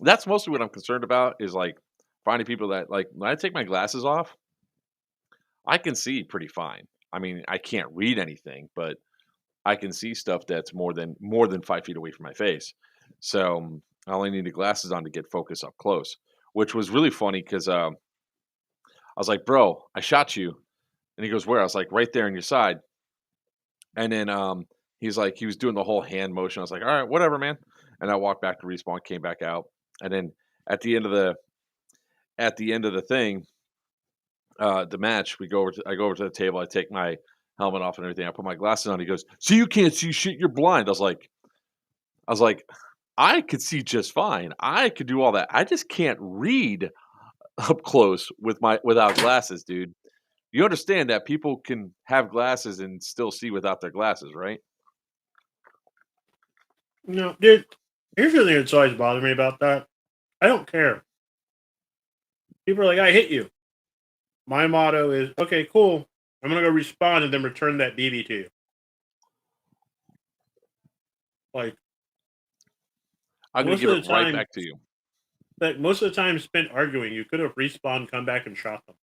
That's mostly what I'm concerned about is like finding people that like when I take my glasses off, I can see pretty fine. I mean, I can't read anything, but I can see stuff that's more than 5 feet away from my face. So I only need the glasses on to get focus up close, which was really funny because I was like, "Bro, I shot you," and he goes, "Where?" I was like, "Right there on your side." And then he's like, he was doing the whole hand motion. I was like, "All right, whatever, man." And I walked back to respawn, came back out, and then at the end of the at the end of the thing, the match, I go over to the table, I take my helmet off and everything, I put my glasses on. He goes, "So you can't see shit, you're blind." I was like, I could see just fine. I could do all that. I just can't read up close without glasses, dude. You understand that people can have glasses and still see without their glasses, right? No, dude. Here's the thing that's always bothered me about that. I don't care. People are like, "I hit you." My motto is, "Okay, cool. I'm gonna go respawn and then return that BB to you." Like I'm gonna most give of it the right time, back to you. most of the time spent arguing, you could have respawned, come back, and shot them.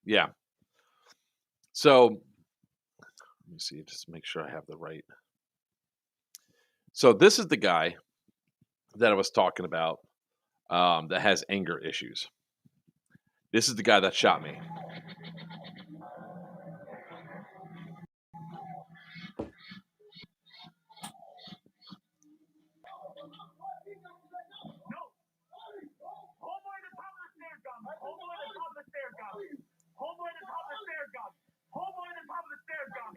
Yeah. So let me see, just make sure I have the right. So this is the guy that I was talking about, that has anger issues. This is the guy that shot me. No. Homeboy at the top of the stairs got me. Homeboy at the top of the stairs got me. Homeboy at the top of the stairs got me. Homeboy at the top of the stairs got me.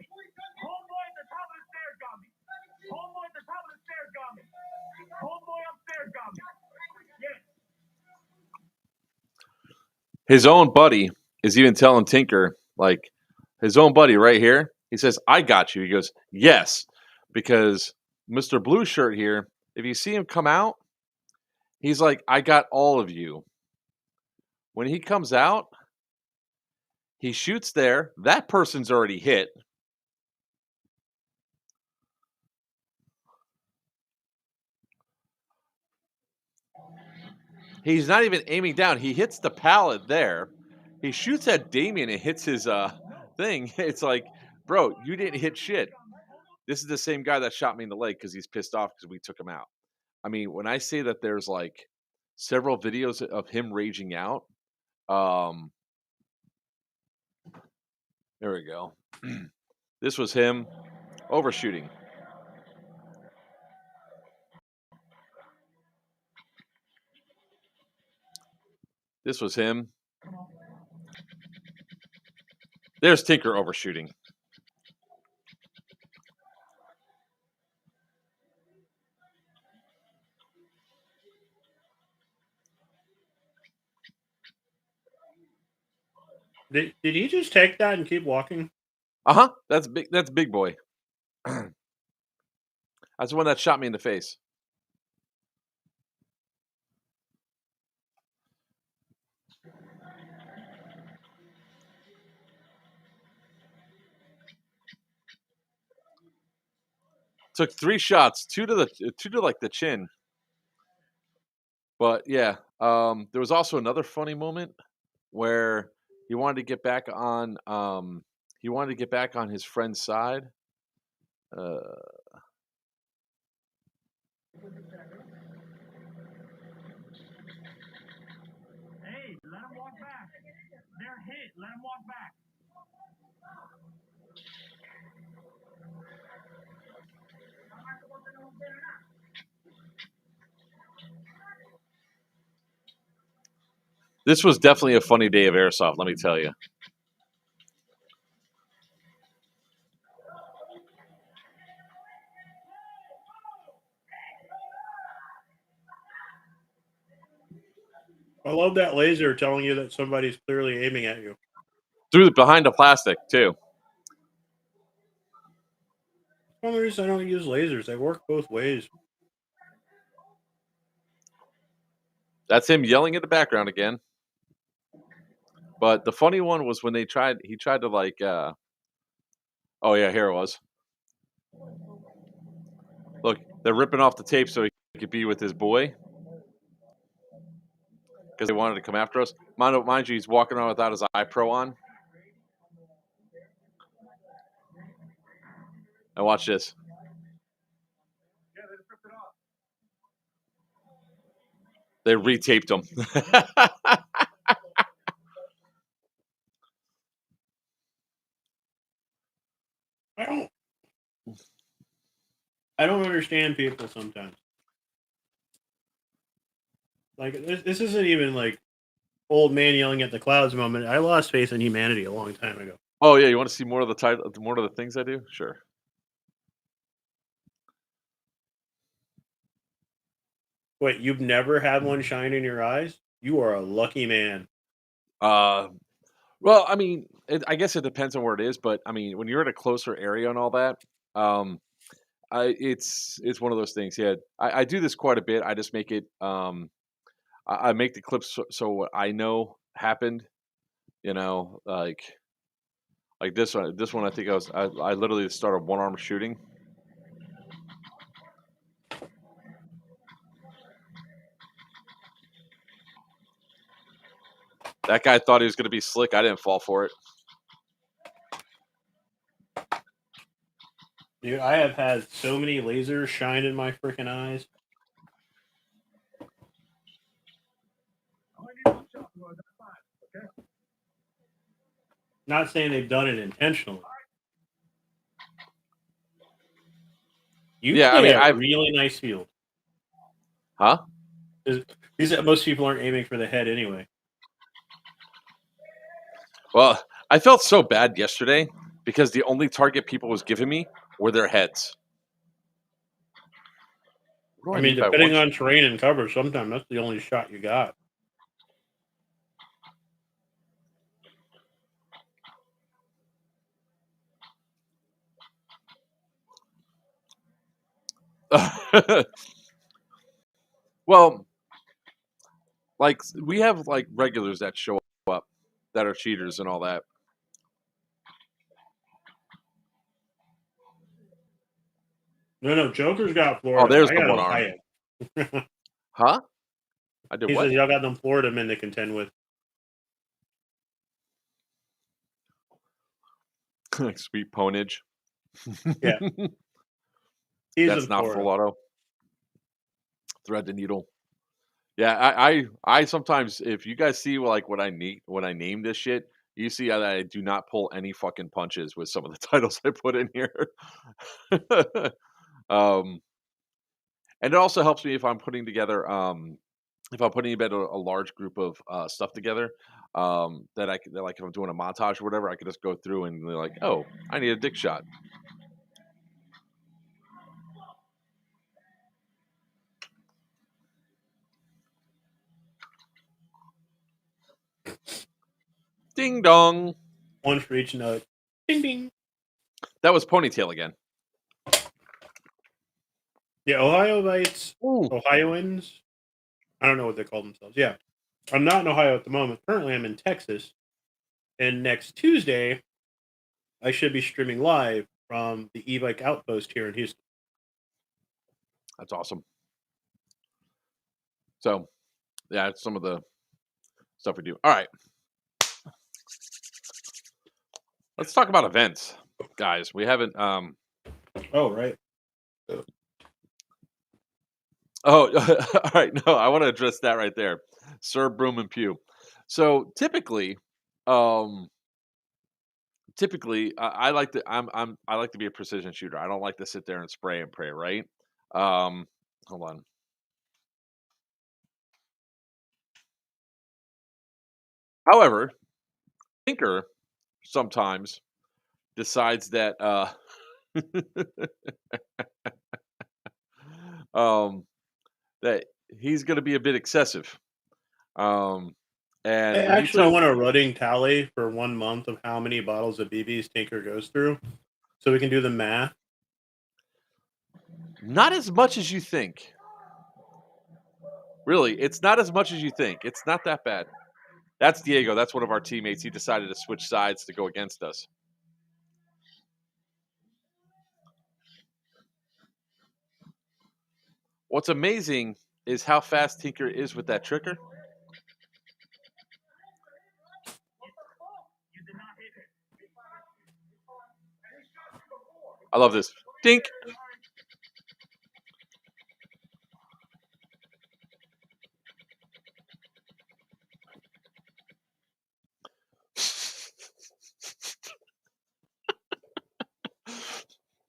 Homeboy at the top of the stairs got me. Homeboy at the top of the stairs got me. Homeboy upstairs got me. Yes. His own buddy is even telling Tinker, like his own buddy right here. He says, "I got you." He goes, "Yes," because Mr. Blue Shirt here, if you see him come out, he's like, "I got all of you." When he comes out, he shoots there. That person's already hit. He's not even aiming down. He hits the pallet there. He shoots at Damien and hits his thing. It's like, bro, you didn't hit shit. This is the same guy that shot me in the leg because he's pissed off because we took him out. I mean, when I say that there's like several videos of him raging out, um, there we go. This was him overshooting. This was him. There's Tinker overshooting. Did he just take that and keep walking? Uh-huh. That's big. That's Big Boy. That's the one that shot me in the face. Took 3 shots, 2 to like the chin. But yeah, there was also another funny moment where he wanted to get back on his friend's side. Uh, Hey, let him walk back. They're hit. Let him walk back. this was definitely a funny day of airsoft, let me tell you. I love that laser telling you that somebody's clearly aiming at you. Behind the plastic too. For some reason, I don't use lasers. They work both ways. That's him yelling in the background again. But the funny one was when he tried to like oh yeah, here it was. Look, they're ripping off the tape so he could be with his boy. Because they wanted to come after us. Mind you, he's walking around without his eye pro on. And watch this. Yeah, they just ripped it off. They retaped him. I don't understand people sometimes. Like this isn't even like old man yelling at the clouds moment. I lost faith in humanity a long time ago. Oh yeah, you want to see more of the title, more of the things I do? Sure. Wait, you've never had one shine in your eyes? You are a lucky man. Well, I mean, I guess it depends on where it is, but I mean, when you're in a closer area and all that, um, it's one of those things. Yeah, I do this quite a bit. I just make it. I make the clips so what I know happened. You know, like this one. This one, I think I literally started one arm shooting. That guy thought he was going to be slick. I didn't fall for it. Dude, I have had so many lasers shine in my freaking eyes. Not saying they've done it intentionally. You Yeah, I play mean, a I've really nice field. huh? Most people aren't aiming for the head anyway. Well, I felt so bad yesterday because the only target people was giving me were their heads. What do I mean, by depending one on terrain and cover, sometimes that's the only shot you got. Well, like we have like regulars that show up that are cheaters and all that. No, Joker's got Oh, Florida. there's I the got one arm. Ohio. Huh? I did He what? says y'all got them Florida men to contend with. Like sweet ponage. Yeah. He's That's in not Florida. full auto. Thread the needle. Yeah, I sometimes if you guys see like what I need when I name this shit, you see that I do not pull any fucking punches with some of the titles I put in here. um, and it also helps me if I'm putting together if I'm putting together a large group of stuff together, that like if I'm doing a montage or whatever, I can just go through and be like, oh, I need a dick shot. Ding dong. One for each nut. Ding ding. That was ponytail again. Yeah, Ohio Bites, Ooh. Ohioans. I don't know what they call themselves. Yeah. I'm not in Ohio at the moment. Currently, I'm in Texas. And next Tuesday, I should be streaming live from the e-bike outpost here in Houston. That's awesome. So, yeah, it's some of the stuff we do. All right. Let's talk about events, guys. We haven't Oh, right. Oh, all right. No, I want to address that right there. Sir Broom and Pew. So um typically I like to I like to be a precision shooter. I don't like to sit there and spray and pray, right? Hold on. However, Tinker sometimes decides that um that he's going to be a bit excessive. Um I and when you actually tell want a running tally for 1 month of how many bottles of BBs Tinker goes through, so we can do the math. not as much as you think. Really, it's not as much as you think. It's not that bad. That's Diego. That's one of our teammates. He decided to switch sides to go against us. What's amazing is how fast Tinker is with that trigger. I love this. Dink.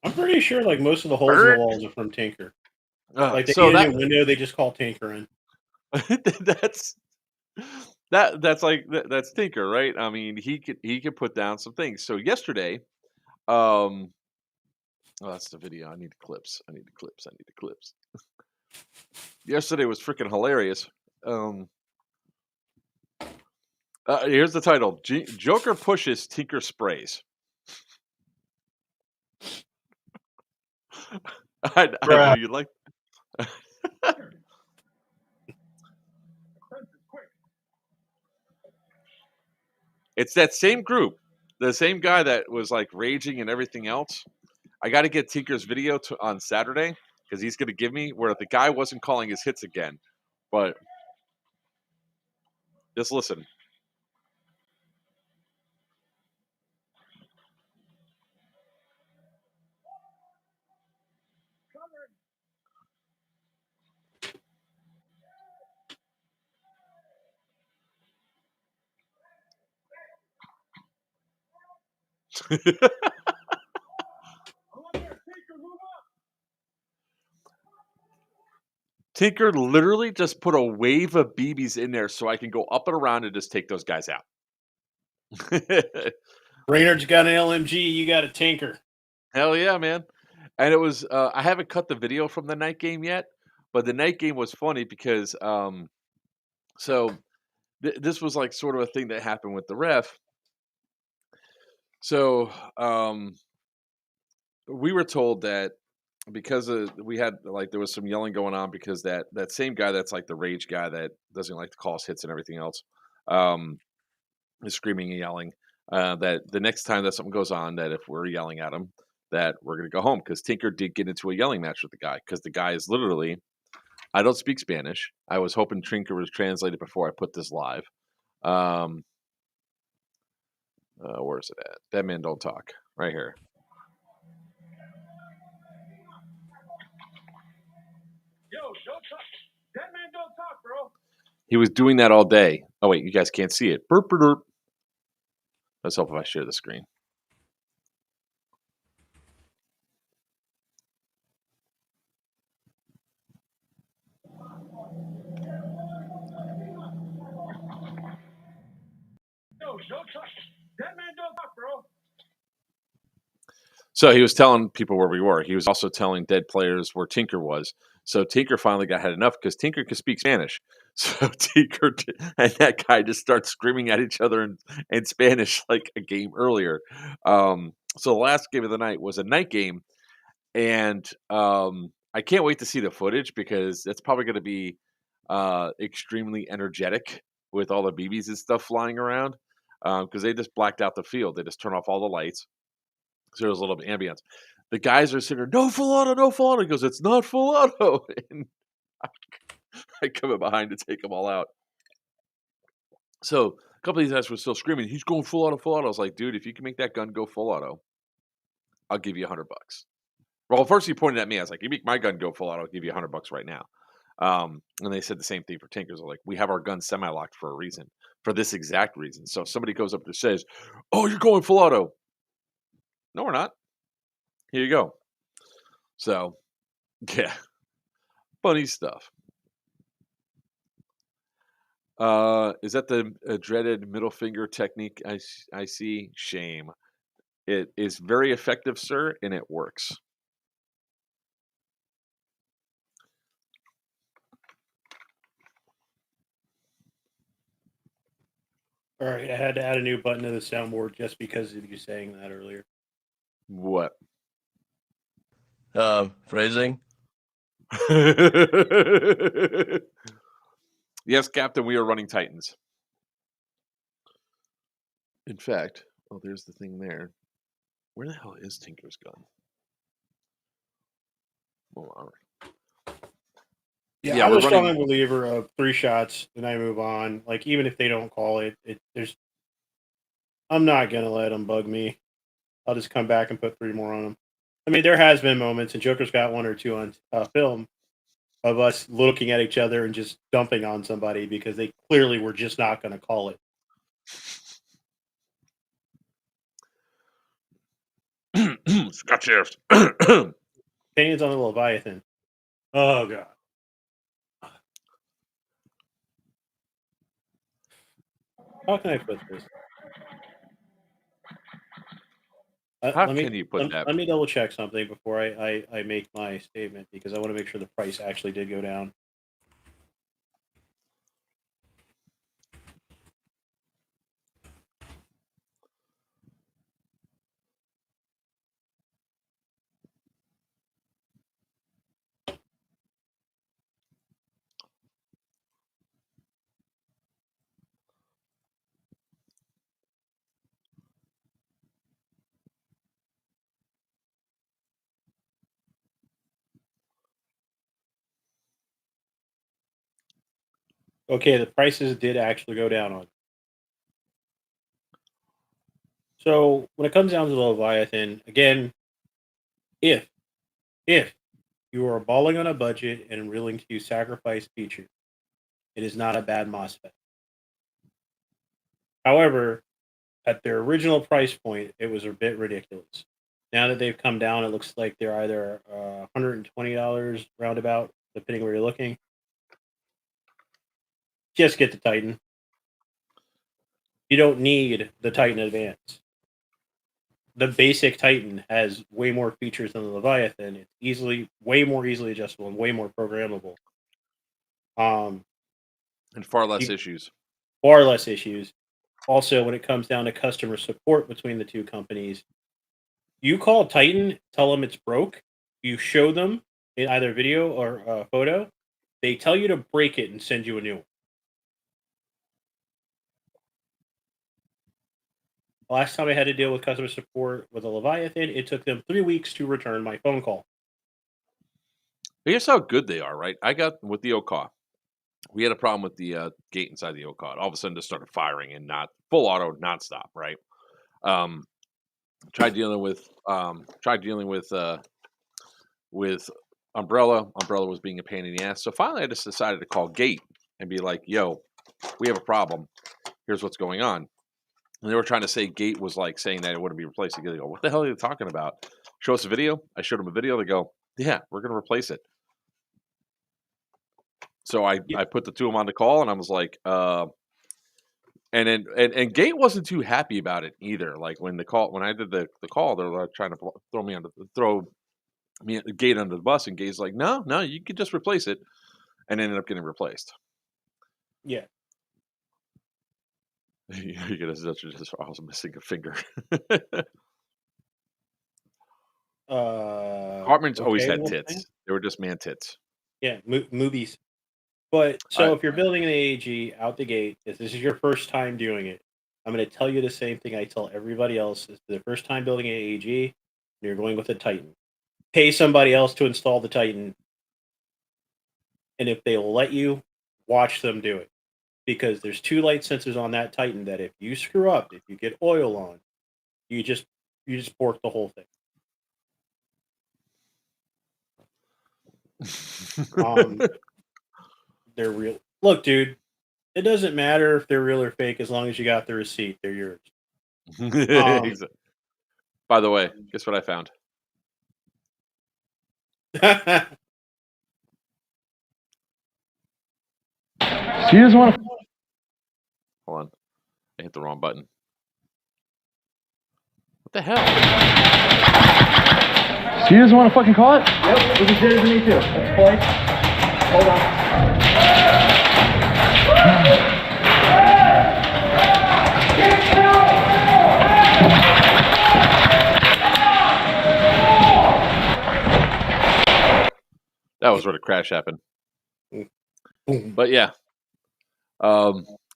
I'm pretty sure like most of the holes in the walls are from Tinker. Like the So unit window, they just call Tinker in. that's that's Tinker, right? I mean, he could put down some things. So yesterday, oh, that's the video. I need the clips. I need the clips. I need the clips. Yesterday was freaking hilarious. Um, Here's the title: Joker pushes, Tinker sprays. I know you like. It's that same group, the same guy that was like raging and everything else. I got to get Tinker's video on Saturday because he's going to give me where the guy wasn't calling his hits again. But just listen. Tinker literally just put a wave of BBs in there so I can go up and around and just take those guys out. Raynard's got an LMG, you got a Tinker. Hell yeah, man. And it was I haven't cut the video from the night game yet, but the night game was funny because so this was like sort of a thing that happened with the ref. So we were told that because we had like there was some yelling going on because that same guy that's like the rage guy that doesn't like to call us hits and everything else is screaming and yelling that the next time that something goes on, that if we're yelling at him, that we're going to go home, because Tinker did get into a yelling match with the guy because the guy is literally, I don't speak Spanish. I was hoping Tinker was translated before I put this live. Where is it at? That man don't talk. Right here. Yo, don't talk. That man don't talk, bro. He was doing that all day. Oh wait, you guys can't see it. Burp, burp, burp. Let's hope if I share the screen. Yo, don't talk. That man don't talk, bro. So he was telling people where we were. He was also telling dead players where Tinker was. So Tinker finally got had enough because Tinker could speak Spanish. So Tinker and that guy just start screaming at each other in Spanish like a game earlier. So the last game of the night was a night game, and I can't wait to see the footage because it's probably going to be extremely energetic with all the BBs and stuff flying around because they just blacked out the field. They just turned off all the lights. So there was a little bit of ambience. The guys are sitting there, no full auto, no full auto. He goes, it's not full auto. And I come in behind to take them all out. So a couple of these guys were still screaming, he's going full auto, full auto. I was like, dude, if you can make that gun go full auto, I'll give you $100. Well, first he pointed at me. I was like, you make my gun go full auto, I'll give you $100 right now. And they said the same thing for Tinkers. Like, we have our guns semi-locked for a reason, for this exact reason. So if somebody goes up and says, oh, you're going full auto. No, we're not. Here you go. So, yeah, funny stuff. Is that the dreaded middle finger technique? I see. Shame. It is very effective, sir, and it works. All right, I had to add a new button to the soundboard just because of you saying that earlier. What? Phrasing. Yes, Captain, we are running Titans. In fact, oh, there's the thing there. Where the hell is Tinker's gun? Hold on. Yeah, I'm a strong believer of 3 shots and I move on. Like, even if they don't call it, I'm not gonna let them bug me. I'll just come back and put 3 more on them. I mean, there has been moments, and Joker's got 1 or 2 on film, of us looking at each other and just dumping on somebody because they clearly were just not going to call it. Scotch airs. Opinions on the Leviathan. Oh god. How can I put this? How can you put that? Let me double check something before I make my statement because I want to make sure the price actually did go down. Okay, the prices did actually go down on. So when it comes down to the Leviathan, again, if if you are balling on a budget and willing to sacrifice features, it is not a bad MOSFET. However, at their original price point, it was a bit ridiculous. Now that they've come down, it looks like they're either $120 roundabout, depending where you're looking. Just get the Titan. You don't need the Titan Advance. The basic Titan has way more features than the Leviathan. It's way more easily adjustable and way more programmable. And far less issues. Far less issues. Also, when it comes down to customer support between the two companies, you call Titan, tell them it's broke. You show them in either video or photo. They tell you to break it and send you a new one. Last time I had to deal with customer support with a Leviathan, it took them 3 weeks to return my phone call. Here's how good they are, right? I got with the OCA. We had a problem with the gate inside the OCA. All of a sudden, just started firing and not full auto, nonstop, right? Tried dealing with Umbrella. Umbrella was being a pain in the ass. So finally, I just decided to call Gate and be like, "Yo, we have a problem. Here's what's going on." And they were trying to say Gate was like saying that it wouldn't be replaced. They go, "What the hell are you talking about? Show us a video." I showed them a video. They go, "Yeah, we're going to replace it." So I put the two of them on the call, and I was like, and then and Gate wasn't too happy about it either. Like when I did the call, they're like trying to throw me Gate under the bus, and Gate's like, no, you could just replace it, and ended up getting replaced. Yeah. You're gonna just I was missing a finger. Hartman's always had tits. They were just man tits. Yeah, movies. But so if you're building an AAG out the gate, if this is your first time doing it, I'm going to tell you the same thing I tell everybody else. It's their first time building an AAG, and you're going with a Titan. Pay somebody else to install the Titan, and if they will let you, watch them do it. Because there's 2 light sensors on that Titan that if you screw up, if you get oil on, you just pork the whole thing. They're real. Look, dude, it doesn't matter if they're real or fake as long as you got the receipt. They're yours. By the way, guess what I found? She just want to. Hold on. I hit the wrong button. What the hell? She just want to fucking call it? Yep, it was good to me too. Let's play. Hold on. That was where the crash happened. But yeah,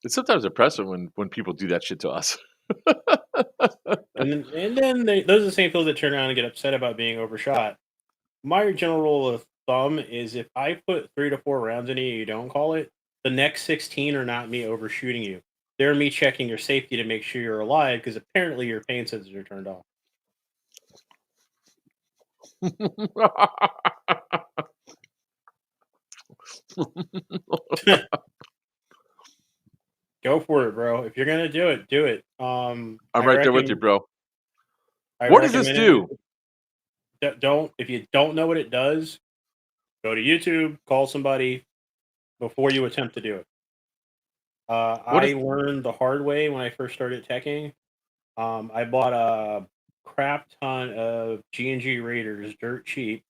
it's sometimes impressive when people do that shit to us. and then those are the same people that turn around and get upset about being overshot. My general rule of thumb is if I put 3 to 4 rounds in you don't call it, the next 16 are not me overshooting you. They're me checking your safety to make sure you're alive because apparently your pain sensors are turned off. Go for it, bro. If you're gonna do it, do it. I'm right there with you, bro. I what does this do? If you don't know what it does, go to YouTube, call somebody before you attempt to do it. What I is learned the hard way when I first started teching. I bought a crap ton of G&G Raiders dirt cheap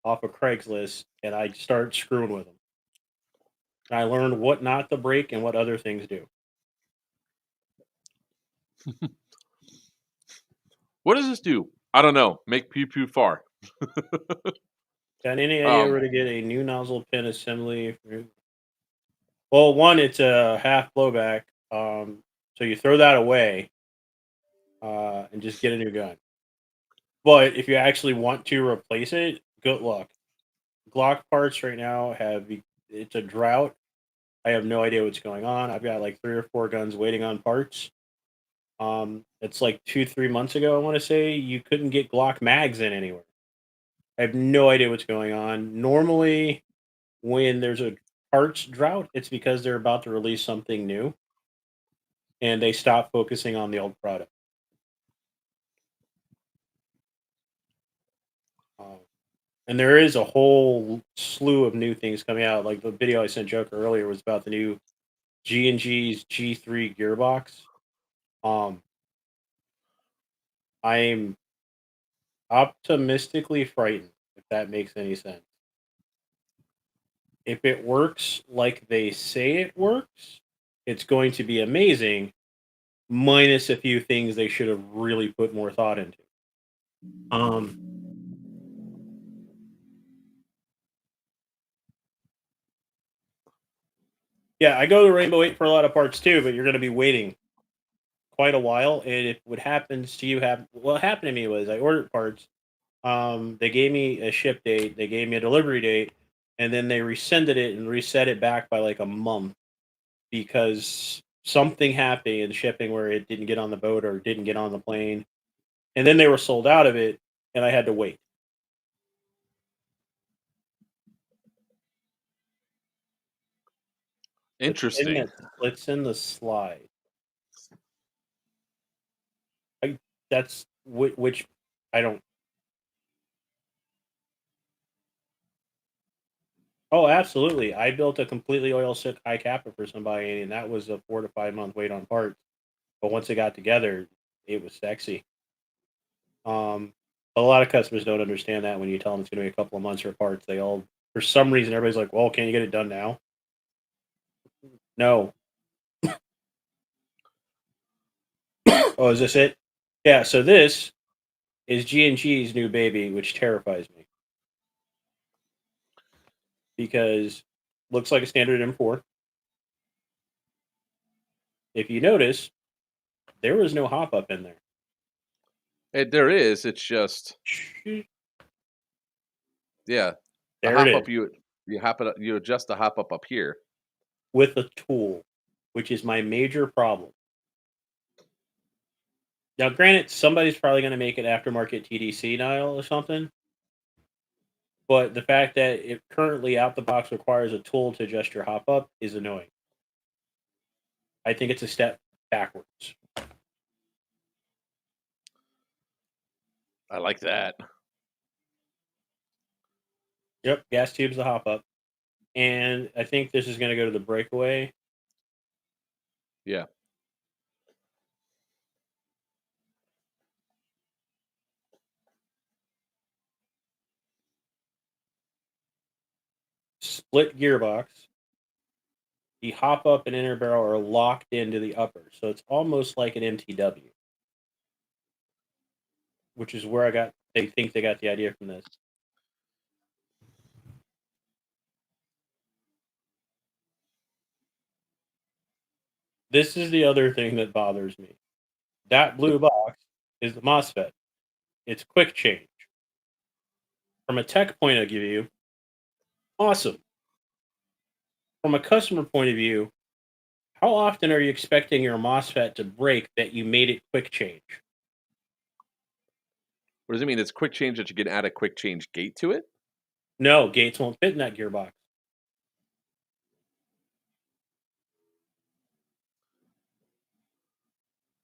off of Craigslist, and I started screwing with them. And I learned what not to break and what other things do. what does this do? I don't know. Make pew pew far. Got any idea Um, where to get a new nozzle pin assembly? Well, one, it's a half blowback, so you throw that away and just get a new gun. But if you actually want to replace it, good luck. Glock parts right now it's a drought. I have no idea what's going on. I've got like 3 or 4 guns waiting on parts. It's like 2, 3 months ago, I want to say, you couldn't get Glock mags in anywhere. I have no idea what's going on. Normally, when there's a parts drought, it's because they're about to release something new and they stop focusing on the old product. Um, and there is a whole slew of new things coming out. Like the video I sent Joker earlier was about the new G&G's G3 gearbox. Um, I'm optimistically frightened, if that makes any sense. If it works like they say it works, it's going to be amazing, minus a few things they should have really put more thought into. Um, yeah, I go to Rainbow 8 for a lot of parts too, but you're going to be waiting quite a while. And if what happens to you what happened to me was I ordered parts. They gave me a ship date, they gave me a delivery date, and then they rescinded it and reset it back by like a month because something happened in shipping where it didn't get on the boat or didn't get on the plane. And then they were sold out of it, and I had to wait. interesting. It's in the slide. I that's which I don't. Oh, absolutely. I built a completely oil sick high capper for somebody, and that was a 4 to 5 month wait on parts. But once it got together, it was sexy. A lot of customers don't understand that when you tell them it's going to be a couple of months for parts. They all, for some reason, everybody's like, "Well, can't you get it done now?" No. Oh, is this it? Yeah. So this is G&G's new baby, which terrifies me because looks like a standard M4. If you notice, there was no hop up in there. There is. It's just yeah. The There it hop is up you hop it up, you adjust the hop up here. with a tool, which is my major problem. Now, granted, somebody's probably going to make an aftermarket TDC dial or something, but the fact that it currently out the box requires a tool to adjust your hop up is annoying. I think it's a step backwards. I like that. Yep, gas tube's the hop up. And I think this is going to go to the breakaway. Yeah. Split gearbox. The hop up and inner barrel are locked into the upper. So it's almost like an MTW, which is where they think they got the idea from this. This is the other thing that bothers me. That blue box is the MOSFET. It's quick change. From a tech point of view, awesome. From a customer point of view, how often are you expecting your MOSFET to break that you made it quick change? What does it mean? It's quick change that you can add a quick change gate to it? No, gates won't fit in that gearbox.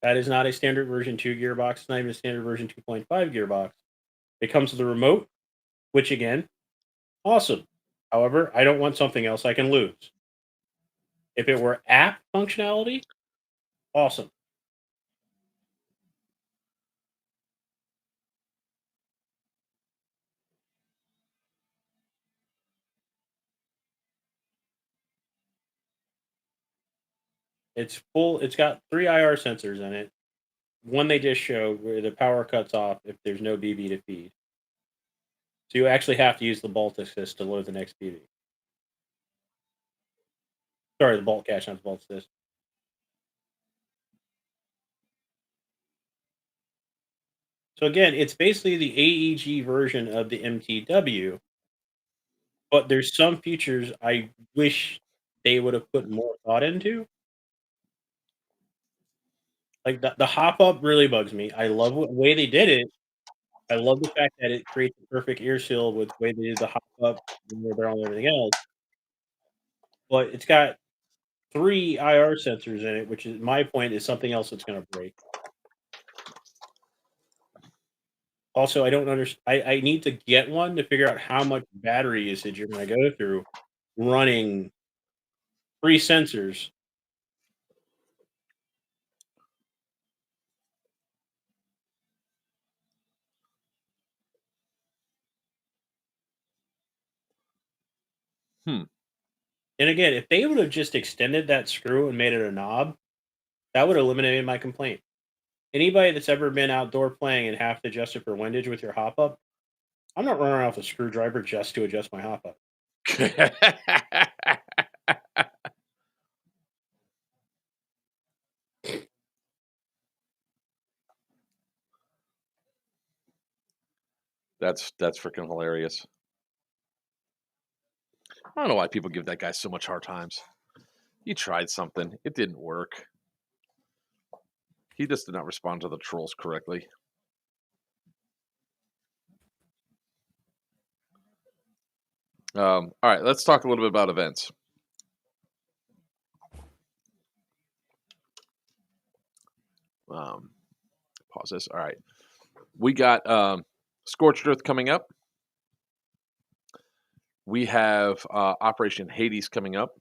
That is not a standard version 2 gearbox. It's not even a standard version 2.5 gearbox. It comes with a remote, which again, awesome. However, I don't want something else I can lose. If it were app functionality, awesome. It's full. It's got 3 IR sensors in it. One they just showed where the power cuts off if there's no BB to feed. So you actually have to use the bolt assist to load the next BB. Sorry, the bolt cache, not the bolt assist. So again, it's basically the AEG version of the MTW, but there's some features I wish they would have put more thought into. Like the hop up really bugs me. I love the way they did it. I love the fact that it creates a perfect ear seal with the way they did the hop up and where they're on everything else. But it's got 3 IR sensors in it, which is my point is something else that's going to break. Also, I don't understand. I need to get one to figure out how much battery usage you're going to go through running 3 sensors. Hmm. And again, if they would have just extended that screw and made it a knob, that would have eliminated my complaint. Anybody that's ever been outdoor playing and have to adjust it for windage with your hop up, I'm not running around with a screwdriver just to adjust my hop up. That's freaking hilarious. I don't know why people give that guy so much hard times. He tried something. It didn't work. He just did not respond to the trolls correctly. All right, let's talk a little bit about events. Pause this. All right. We got Scorched Earth coming up. We have Operation Hades coming up.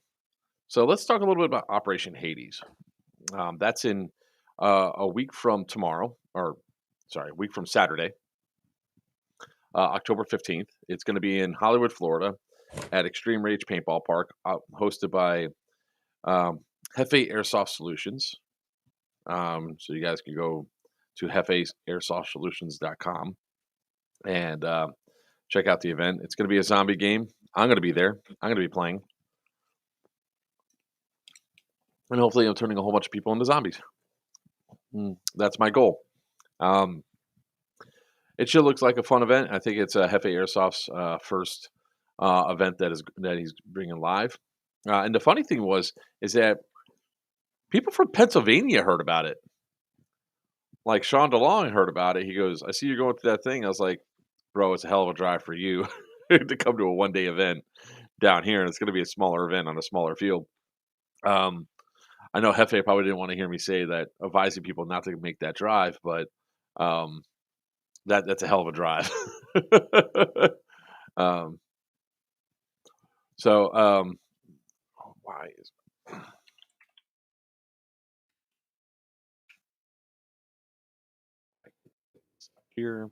So let's talk a little bit about Operation Hades. That's in a week from tomorrow, or sorry, a week from Saturday, October 15th. It's going to be in Hollywood, Florida, at Extreme Rage Paintball Park, hosted by Hefe Airsoft Solutions. So you guys can go to hefeairsoft-solutions.com and check out the event. It's going to be a zombie game. I'm going to be there. I'm going to be playing. And hopefully I'm turning a whole bunch of people into zombies. That's my goal. It sure looks like a fun event. I think it's Hefe Airsoft's first event that he's bringing live. And the funny thing is that people from Pennsylvania heard about it. Like Sean DeLong heard about it. He goes, "I see you're going to that thing." I was like, "Bro, it's a hell of a drive for you to come to a one-day event down here, and it's going to be a smaller event on a smaller field." I know Hefe probably didn't want to hear me say that, advising people not to make that drive, but that's a hell of a drive. um, so why is here?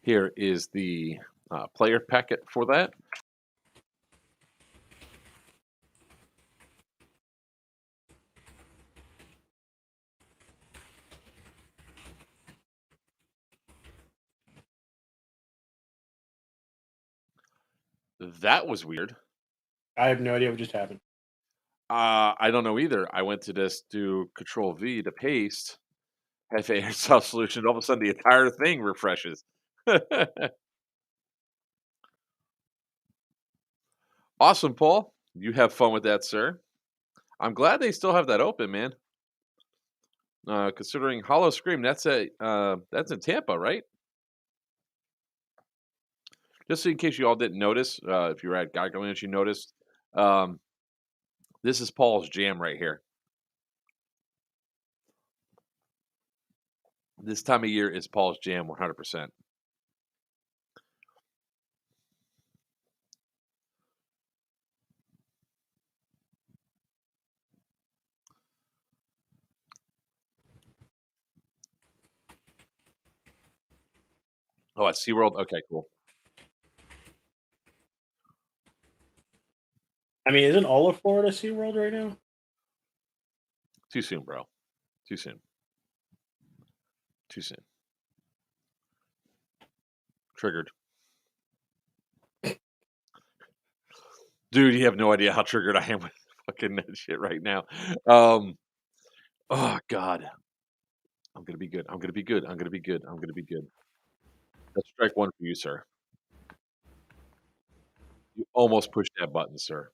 Here is the player packet for that. That was weird. I have no idea what just happened. I don't know either. I went to just do Control V to paste Hefe Airsoft Solution. All of a sudden, the entire thing refreshes. Awesome, Paul. You have fun with that, sir. I'm glad they still have that open, man. Considering Hollow Scream, that's in Tampa, right? Just in case you all didn't notice, if you were at Geigerland, you noticed. This is Paul's jam right here. This time of year is Paul's jam 100%. Oh, at SeaWorld? Okay, cool. I mean, isn't all of Florida SeaWorld right now? Too soon, bro. Too soon. Too soon. Triggered. Dude, you have no idea how triggered I am with fucking that shit right now. Oh God. I'm gonna be good. I'm gonna be good. I'm gonna be good. I'm gonna be good. That's strike one for you, sir. You almost pushed that button, sir.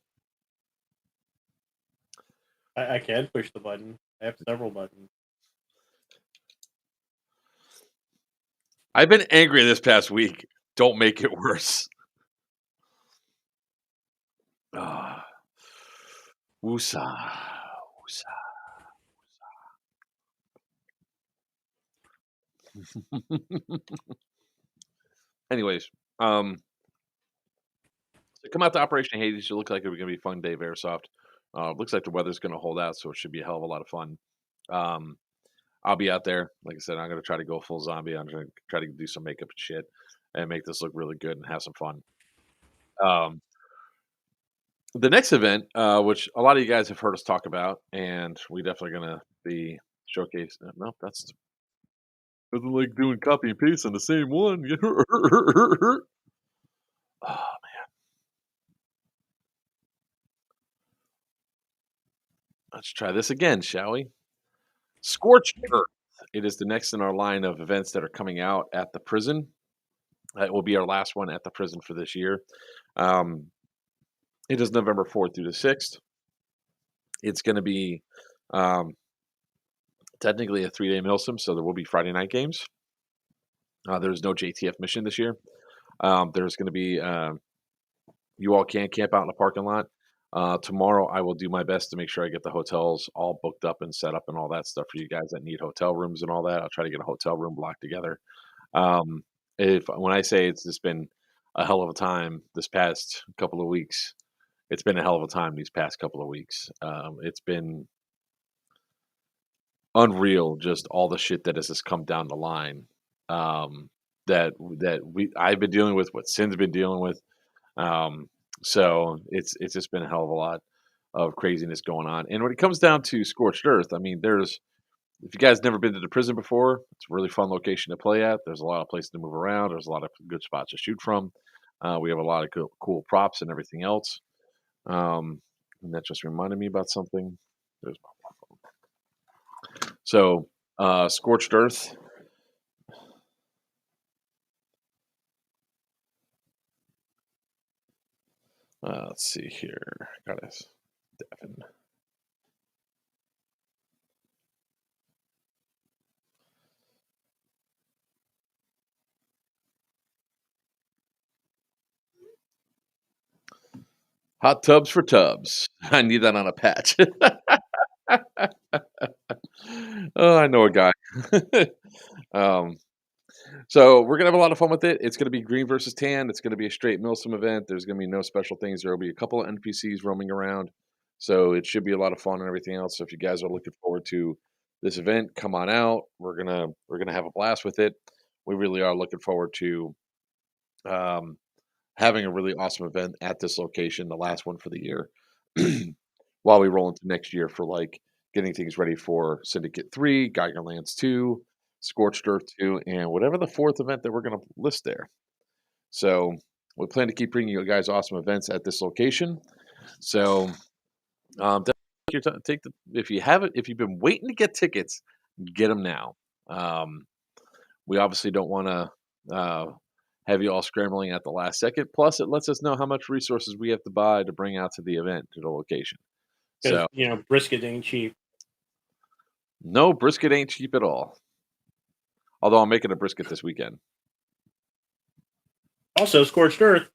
I can push the button. I have several buttons. I've been angry this past week. Don't make it worse. Ah. Woosah. Woosah. Anyways, so come out to Operation Hades. You look like it's gonna be a fun day of airsoft. Looks like the weather's gonna hold out, so it should be a hell of a lot of fun. Um, I'll be out there. Like I said, I'm gonna try to go full zombie. I'm gonna try to do some makeup and shit and make this look really good and have some fun. Um, the next event, which a lot of you guys have heard us talk about, and we definitely gonna be showcase. No, that's nothing like doing copy and paste on the same one. Oh, let's try this again, shall we? Scorched Earth. It is the next in our line of events that are coming out at the prison. It will be our last one at the prison for this year. Um, it is November 4th through the 6th. It's going to be technically a 3-day milsim, so there will be Friday night games. There's no JTF mission this year. There's going to be you all can camp out in the parking lot. Tomorrow, I will do my best to make sure I get the hotels all booked up and set up and all that stuff for you guys that need hotel rooms and all that. I'll try to get a hotel room blocked together. Um, if when I say it's just been a hell of a time this past couple of weeks, it's been a hell of a time these past couple of weeks. It's been unreal, just all the shit that has just come down the line. Um, that I've been dealing with, what Sin's been dealing with. Um, so it's just been a hell of a lot of craziness going on. And when it comes down to Scorched Earth, I mean, there's if you guys never been to the prison before, it's a really fun location to play at. There's a lot of places to move around. There's a lot of good spots to shoot from. We have a lot of cool props and everything else. And that just reminded me about something. There's my phone. So, Scorched Earth. Let's see here. Got us, Devin. Hot tubs for tubs. I need that on a patch. Oh, I know a guy. um, so we're gonna have a lot of fun with it. It's gonna be green versus tan. It's gonna be a straight Milsim event. There's gonna be no special things. There will be a couple of NPCs roaming around, so it should be a lot of fun and everything else. So if you guys are looking forward to this event, come on out. We're gonna have a blast with it. We really are looking forward to um, having a really awesome event at this location, the last one for the year, while we roll into next year for like getting things ready for Syndicate 3, Geigerlands 2, Scorched Earth 2, and whatever the fourth event that we're going to list there. So we plan to keep bringing you guys awesome events at this location. So definitely take the if you've been waiting to get tickets, get them now. We obviously don't want to have you all scrambling at the last second. Plus, it lets us know how much resources we have to buy to bring out to the event, to the location. Because, So, brisket ain't cheap. no, brisket ain't cheap at all. Although I'm making a brisket this weekend. Also, Scorched Earth,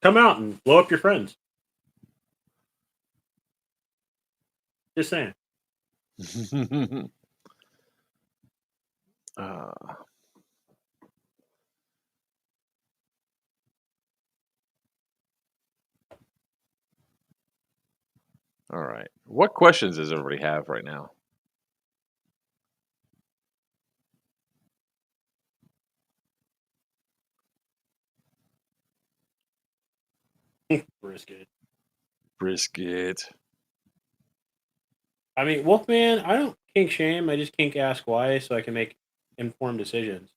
come out and blow up your friends. Just saying. uh, all right. What questions does everybody have right now? Brisket. Brisket. I mean, Wolfman, I don't kink shame. I just kink ask why so I can make informed decisions.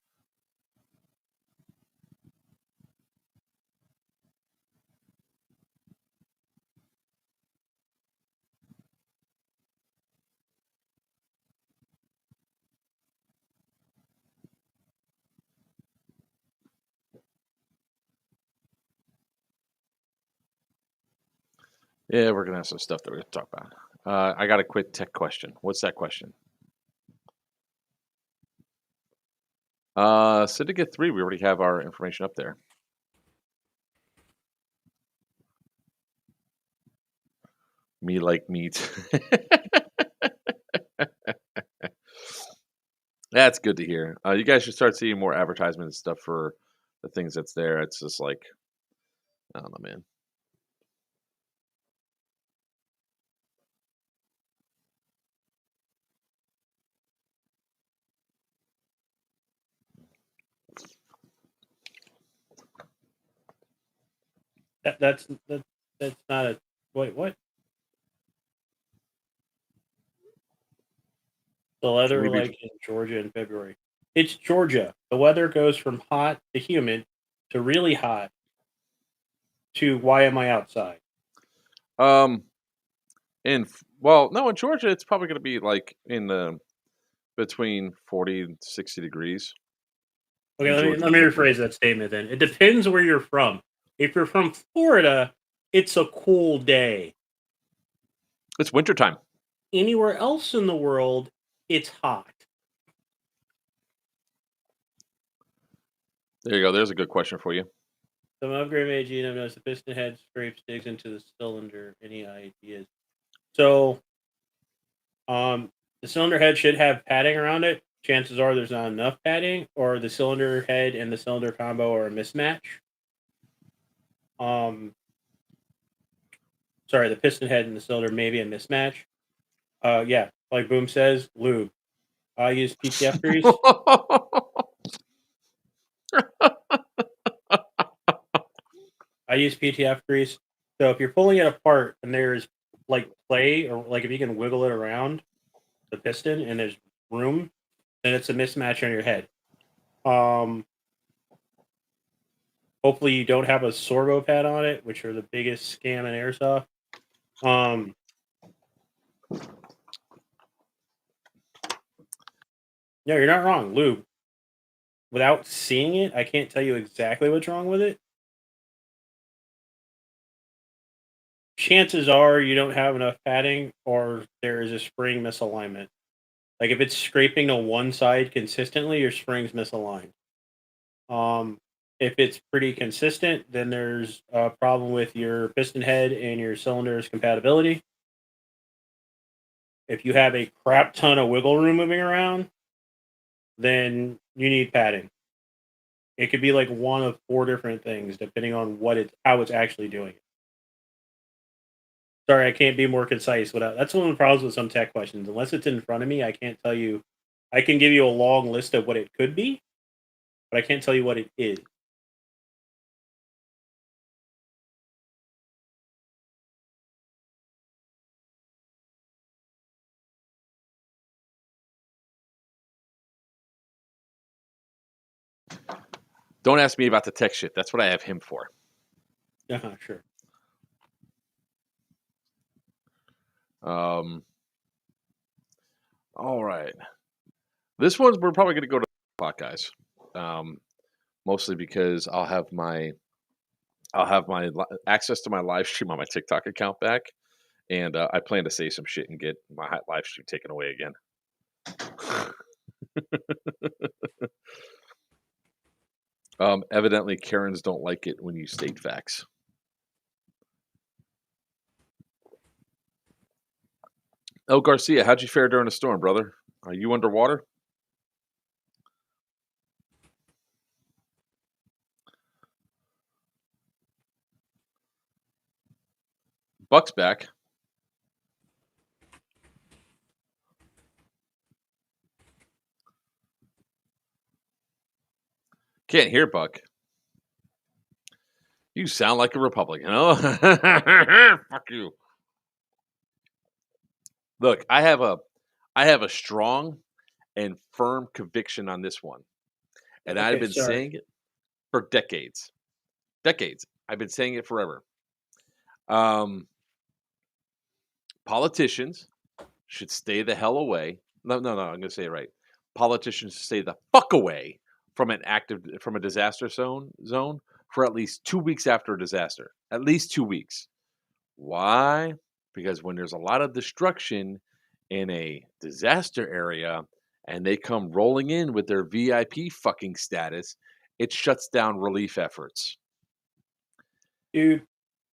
Yeah, we're gonna have some stuff that we're gonna talk about. I got a quick tech question. What's that question? Syndicate 3, we already have our information up there. Me like meat. That's good to hear. You guys should start seeing more advertisement and stuff for the things that's there. It's just like, I don't know, man. That's not a wait. What? The weather Maybe like in Georgia in February. It's Georgia. The weather goes from hot to humid to really hot to why am I outside? um well, no, in Georgia it's probably gonna be like in the between 40 and 60 degrees Okay, in Georgia let in me February. rephrase that statement then. It depends where you're from. If you're from Florida, it's a cool day. It's wintertime. Anywhere else in the world, it's hot. There you go. There's a good question for you. Some upgrade made genome knows the piston head scrapes digs into the cylinder. Any ideas? So, the cylinder head should have padding around it. Chances are there's not enough padding, or the cylinder head and the cylinder combo are a mismatch. Sorry, the piston head and the cylinder may be a mismatch. Yeah, like Boom says, lube. I use PTF grease. I use PTF grease. So if you're pulling it apart and there's like play, or like if you can wiggle it around the piston and there's room, then it's a mismatch on your head. Hopefully you don't have a sorbo pad on it, which are the biggest scam in airsoft. No, you're not wrong. Lube. Without seeing it, I can't tell you exactly what's wrong with it. Chances are you don't have enough padding or there is a spring misalignment. Like if it's scraping to one side consistently, your spring's misaligned. If it's pretty consistent, then there's a problem with your piston head and your cylinder's compatibility. If you have a crap ton of wiggle room moving around, then you need padding. It could be like one of four different things depending on how it's actually doing it. Sorry, I can't be more concise without. That's one of the problems with some tech questions. Unless it's in front of me, I can't tell you. I can give you a long list of what it could be, but I can't tell you what it is. Don't ask me about the tech shit. That's what I have him for. Sure. All right. This one's we're probably going to go to the clock, guys. Mostly because I'll have my access to my live stream on my TikTok account back, and I plan to say some shit and get my live stream taken away again. Evidently, Karens don't like it when you state facts. El Garcia, how'd you fare during the storm, brother? Are you underwater? Buck's back. Can't hear Buck. You sound like a Republican. Oh, fuck you. Look, I have a strong and firm conviction on this one, and I've Okay, been sorry. saying it for decades. Decades. I've been saying it forever. Um, Politicians should stay the hell away. No, I'm going to say it right. Politicians should stay the fuck away from a disaster zone for at least 2 weeks after a disaster. At least 2 weeks. Why? Because when there's a lot of destruction in a disaster area and they come rolling in with their VIP fucking status, it shuts down relief efforts. Dude,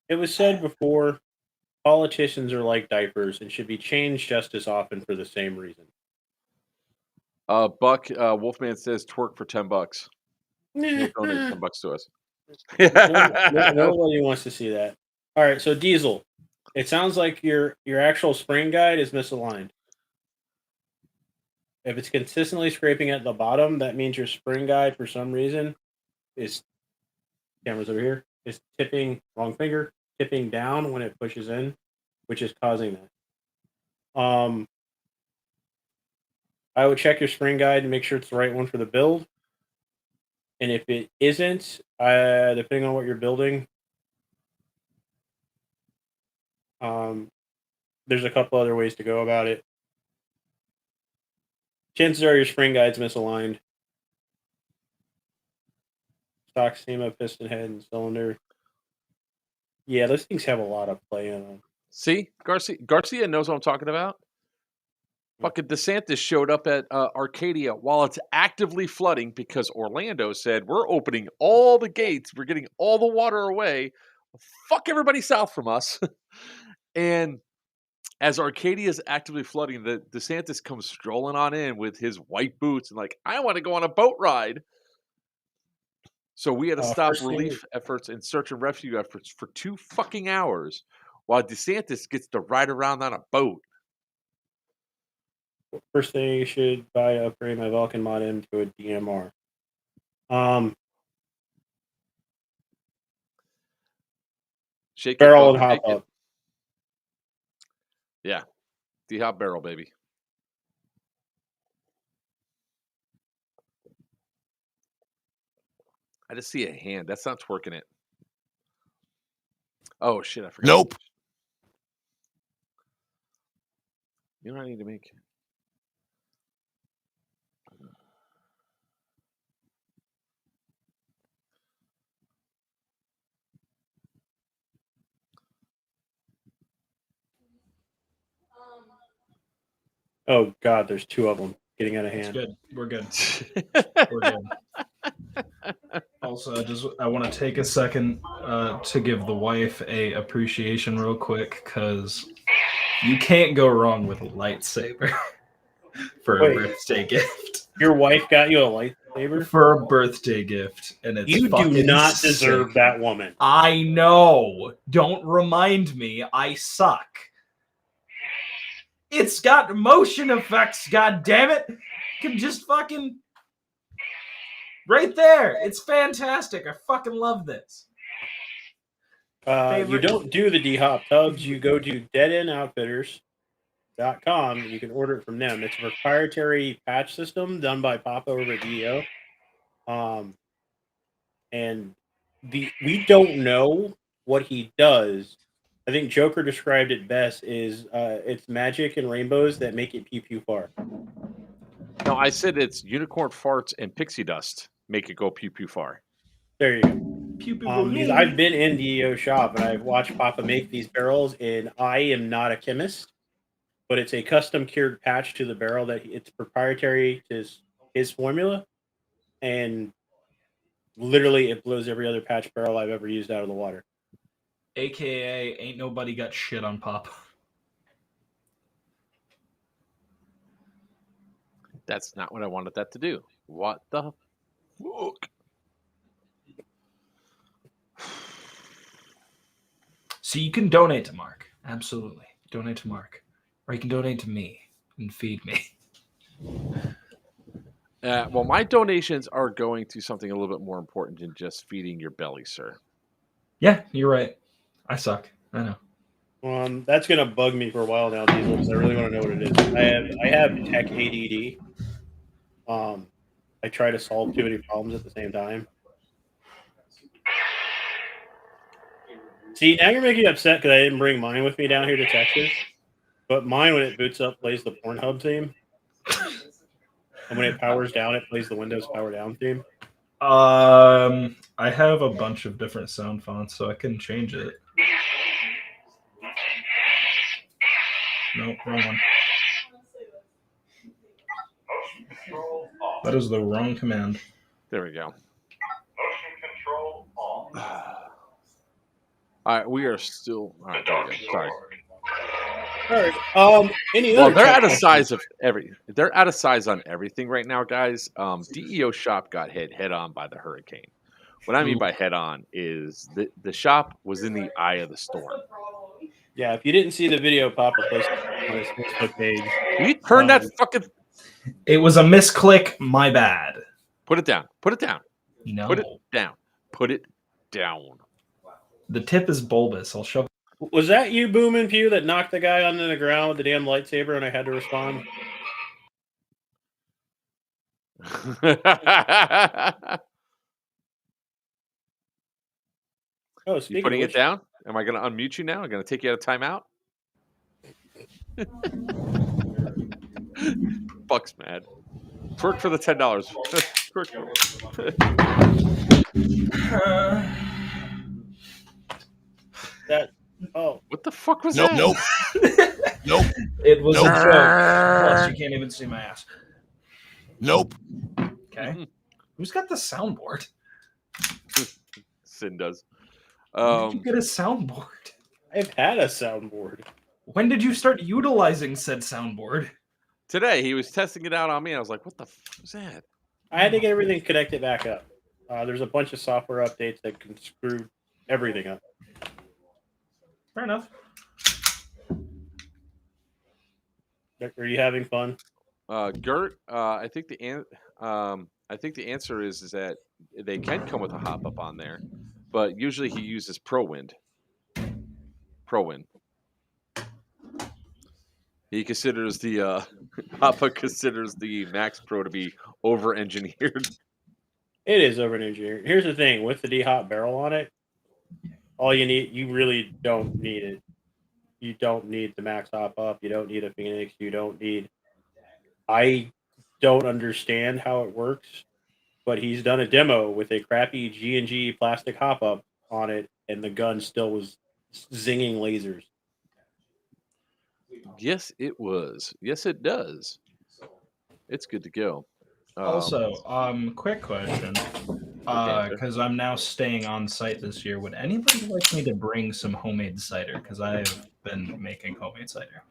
it was said before, politicians are like diapers and should be changed just as often for the same reason. Wolfman says twerk for $10. He'll donate $10 to us. Nobody wants to see that. All right, so Diesel, it sounds like your actual spring guide is misaligned. If it's consistently scraping at the bottom, that means your spring guide, for some reason, is cameras over here is tipping wrong finger tipping down when it pushes in, which is causing that. I would check your spring guide and make sure it's the right one for the build. And if it isn't, depending on what you're building, there's a couple other ways to go about it. Chances are your spring guide's misaligned. Stock SEMA, piston head, and cylinder. Yeah, those things have a lot of play in them. See, Garcia knows what I'm talking about. Fucking DeSantis showed up at Arcadia while it's actively flooding because Orlando said, we're opening all the gates. We're getting all the water away. Fuck everybody south from us. And as Arcadia is actively flooding, the DeSantis comes strolling on in with his white boots and like, I want to go on a boat ride. So we had to stop relief efforts and search and rescue efforts for 2 fucking hours while DeSantis gets to ride around on a boat. First thing you should buy to upgrade my Vulcan mod M to a DMR. Shake barrel it, and hop shake it. up. Yeah. D-hop barrel, baby. I just see a hand. That's not twerking it. Oh, shit. I forgot. Nope. You know what I need to make? Oh, God, there's 2 of them getting out of It's hand. good. We're good. We're good. Also, I want to take a second to give the wife a appreciation real quick because you can't go wrong with a lightsaber for a birthday gift. Your wife got you a lightsaber? For a birthday gift, and it's You fucking do not sick. deserve that woman. I know. Don't remind me. I suck. It's got motion effects, god damn it. You can just fucking right there. It's fantastic. I fucking love this. You don't do the D-Hop tubs. You go to deadendoutfitters.com. You can order it from them. It's a proprietary patch system done by Papa over at DEO. And we don't know what he does. I think Joker described it best is it's magic and rainbows that make it pew pew far. No, I said it's unicorn farts and pixie dust make it go pew pew far. There you go. Pew pew Because I've been in DEO shop and I've watched Papa make these barrels, and I am not a chemist, but it's a custom cured patch to the barrel that it's proprietary to his formula, and literally it blows every other patch barrel I've ever used out of the water. AKA ain't nobody got shit on Papa. That's not what I wanted that to do. What the fuck? So you can donate to Mark. Absolutely. Donate to Mark. Or you can donate to me and feed me. Well, my donations are going to something a little bit more important than just feeding your belly, sir. Yeah, you're right. I suck. I know. That's gonna bug me for a while now, Diesel, because I really want to know what it is. I have tech ADD. I try to solve too many problems at the same time. See, now you're making me upset because I didn't bring mine with me down here to Texas. But mine, when it boots up, plays the Pornhub theme. And when it powers down, it plays the Windows Power Down theme. I have a bunch of different sound fonts, so I can change it. Nope, wrong one. That is the wrong command. There we go. Motion control on. All right, we are still. All right, there we go. Sorry. All right. Any Well, other they're tech out of questions? size of every. They're out of size on everything right now, guys. DEO shop got hit head on by the hurricane. What I mean by head on is the shop was in the eye of the storm. Yeah, if you didn't see the video Papa posted on his Facebook page, Will you turn that fucking? It was a misclick. My bad. Put it down. Put it down. No. Put it down. Put it down. The tip is bulbous. I'll shove. was that you, Boom and Pew, that knocked the guy onto the ground with the damn lightsaber, and I had to respond? Oh, You speaking putting of it which, down? Am I going to unmute you now? I'm going to take you out of timeout. Buck's mad. Twerk for the $10. that oh, What the fuck was Nope, that? nope. Nope, It was Nope. a joke. Plus, you can't even see my ass. nope. Okay. Who's got the soundboard? Sin does. When did you get a soundboard? I've had a soundboard. When did you start utilizing said soundboard? Today he was testing it out on me. I was like, "What the fuck was that?" I had to get everything connected back up. There's a bunch of software updates that can screw everything up. Fair enough. Are you having fun? Gert, I think the answer is that they can come with a hop up on there, but usually he uses ProWind. ProWind. He considers the Papa considers the Max Pro to be over engineered. It is over engineered. Here's the thing: with the D-Hop barrel on it, all you really don't need it. You don't need the Max Hop Up. You don't need a Phoenix. You don't need. I don't understand how it works, but he's done a demo with a crappy G&G plastic hop up on it, and the gun still was zinging lasers. Yes, it was. Yes, it does. It's good to go. Also, quick question. Because I'm now staying on site this year, would anybody like me to bring some homemade cider? Because I've been making homemade cider.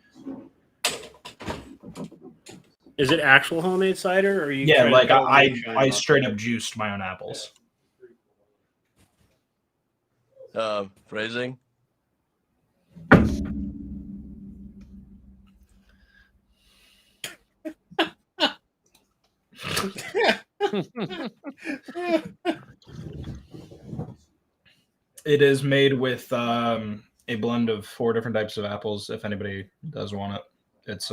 Is it actual homemade cider, or are you? Yeah, trying like to I straight up juiced my own apples. Phrasing. It is made with a blend of 4 different types of apples. If anybody does want it, it's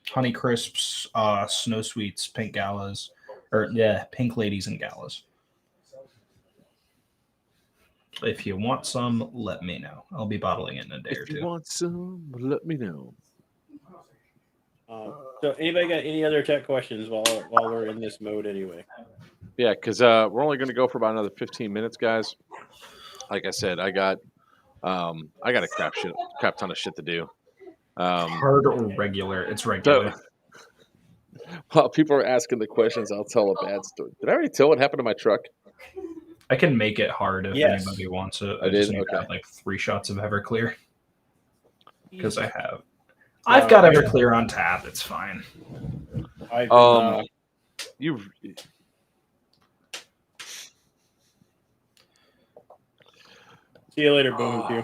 Honey Crisps, Snow Sweets, Pink Galas, Pink Ladies and Galas. If you want some, let me know. I'll be bottling it in a day or If you two. want some, let me know. So, anybody got any other tech questions while we're in this mode anyway? Yeah, because we're only going to go for about another 15 minutes, guys. Like I said, I got a crap ton of shit to do. Hard or regular? It's regular. While people are asking the questions, I'll tell a bad story. Did I already tell what happened to my truck? I can make it hard if Yes. anybody wants it. I just did? need to Okay. have like 3 shots of Everclear. Because I've got Everclear on tap. It's fine. I've been, You. see you later, Boom and Pew.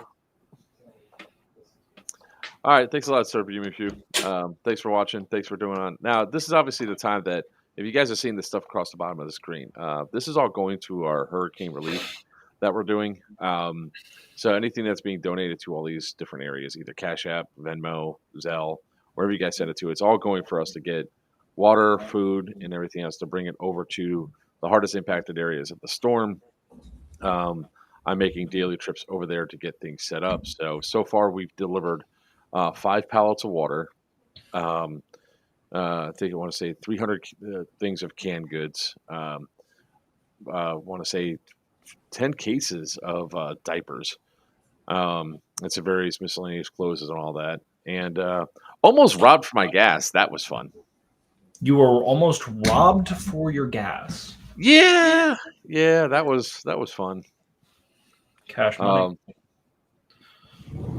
All right, thanks a lot, Sir Few. Thanks for watching. Thanks for doing on. Now, this is obviously the time that if you guys are seeing this stuff across the bottom of the screen, this is all going to our hurricane relief. that we're doing. So anything that's being donated to all these different areas, either Cash App, Venmo, Zelle, wherever you guys send it to, it's all going for us to get water, food, and everything else to bring it over to the hardest impacted areas of the storm. I'm making daily trips over there to get things set up. So far we've delivered 5 pallets of water. I think I want to say 300 things of canned goods. Want to say 10 cases of diapers. And some various miscellaneous clothes and all that. And almost robbed for my gas. That was fun. You were almost robbed for your gas. Yeah, that was fun. Cash money.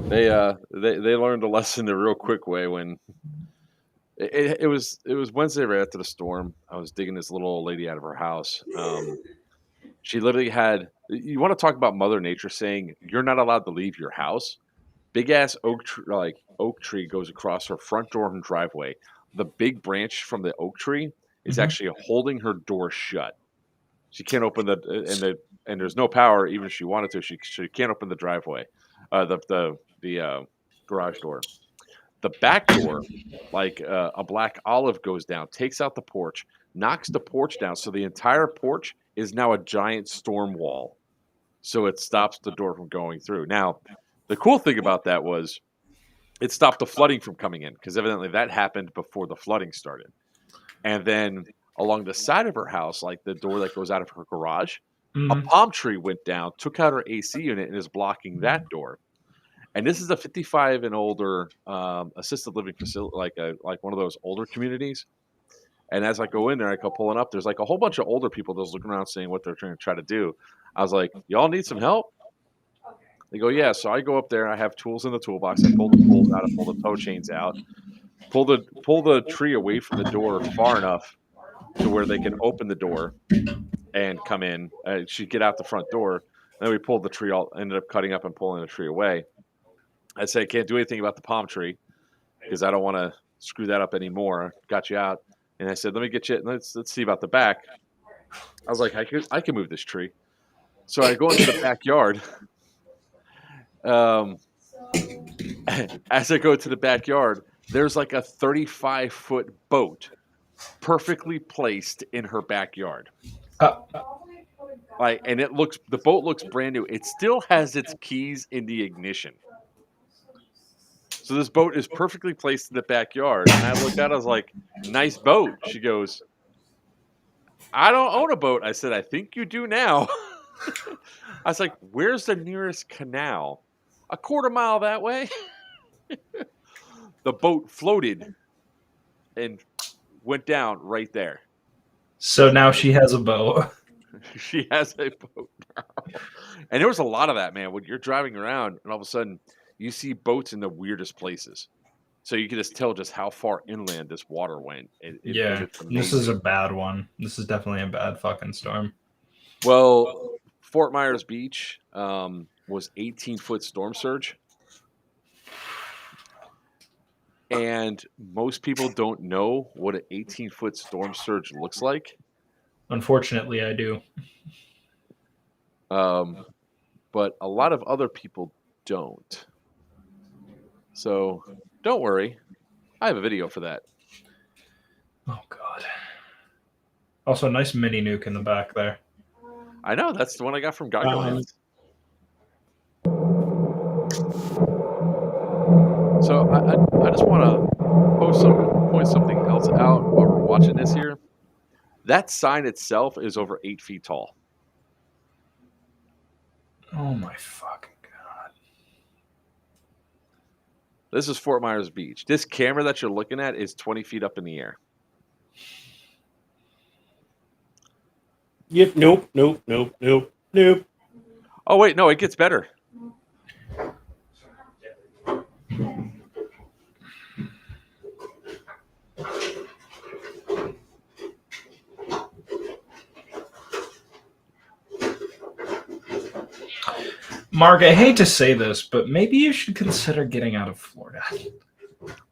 They learned a lesson the real quick way when it was Wednesday right after the storm. I was digging this little old lady out of her house. She literally had. You want to talk about Mother Nature saying you're not allowed to leave your house? Big ass oak tree goes across her front door and driveway. The big branch from the oak tree is actually holding her door shut. She can't open and there's no power even if she wanted to. She can't open the driveway, the garage door. The back door, like a black olive, goes down, takes out the porch, knocks the porch down, so the entire porch is now a giant storm wall. So it stops the door from going through. Now, the cool thing about that was it stopped the flooding from coming in because evidently that happened before the flooding started. And then along the side of her house, like the door that goes out of her garage, a palm tree went down, took out her AC unit, and is blocking that door. And this is a 55 and older assisted living facility, like one of those older communities. And as I go in there, I go pulling up. There's like a whole bunch of older people that's looking around saying what they're trying to try to do. I was like, y'all need some help? They go, yeah. So I go up there. I have tools in the toolbox. I pull the tools out. I pull the tow chains out. Pull the tree away from the door far enough to where they can open the door and come in. She'd get out the front door. And then we pulled the tree. Ended up cutting up and pulling the tree away. I say I can't do anything about the palm tree because I don't want to screw that up anymore. Got you out. And I said, let me get you. Let's see about the back. I was like, I can move this tree. So I go into the backyard. As I go to the backyard, there's like a 35-foot boat perfectly placed in her backyard. And the boat looks brand new. It still has its keys in the ignition. So this boat is perfectly placed in the backyard. And I looked at it, I was like, nice boat. She goes, I don't own a boat. I said, I think you do now. I was like, where's the nearest canal? A quarter mile that way. The boat floated and went down right there. So now she has a boat. She has a boat now. And there was a lot of that, man. When you're driving around and all of a sudden you see boats in the weirdest places. So you can just tell just how far inland this water went. This is a bad one. This is definitely a bad fucking storm. Well, Fort Myers Beach was 18-foot storm surge. And most people don't know what an 18-foot storm surge looks like. Unfortunately, I do. But a lot of other people don't. So don't worry. I have a video for that. Oh, God. Also, nice mini nuke in the back there. I know. That's the one I got from Gargoyles. So I just want to point something else out while we're watching this here. That sign itself is over 8 feet tall. Oh my fucking God. This is Fort Myers Beach. This camera that you're looking at is 20 feet up in the air. Yep. Nope. Oh, wait. No, it gets better. Mark, I hate to say this, but maybe you should consider getting out of Florida.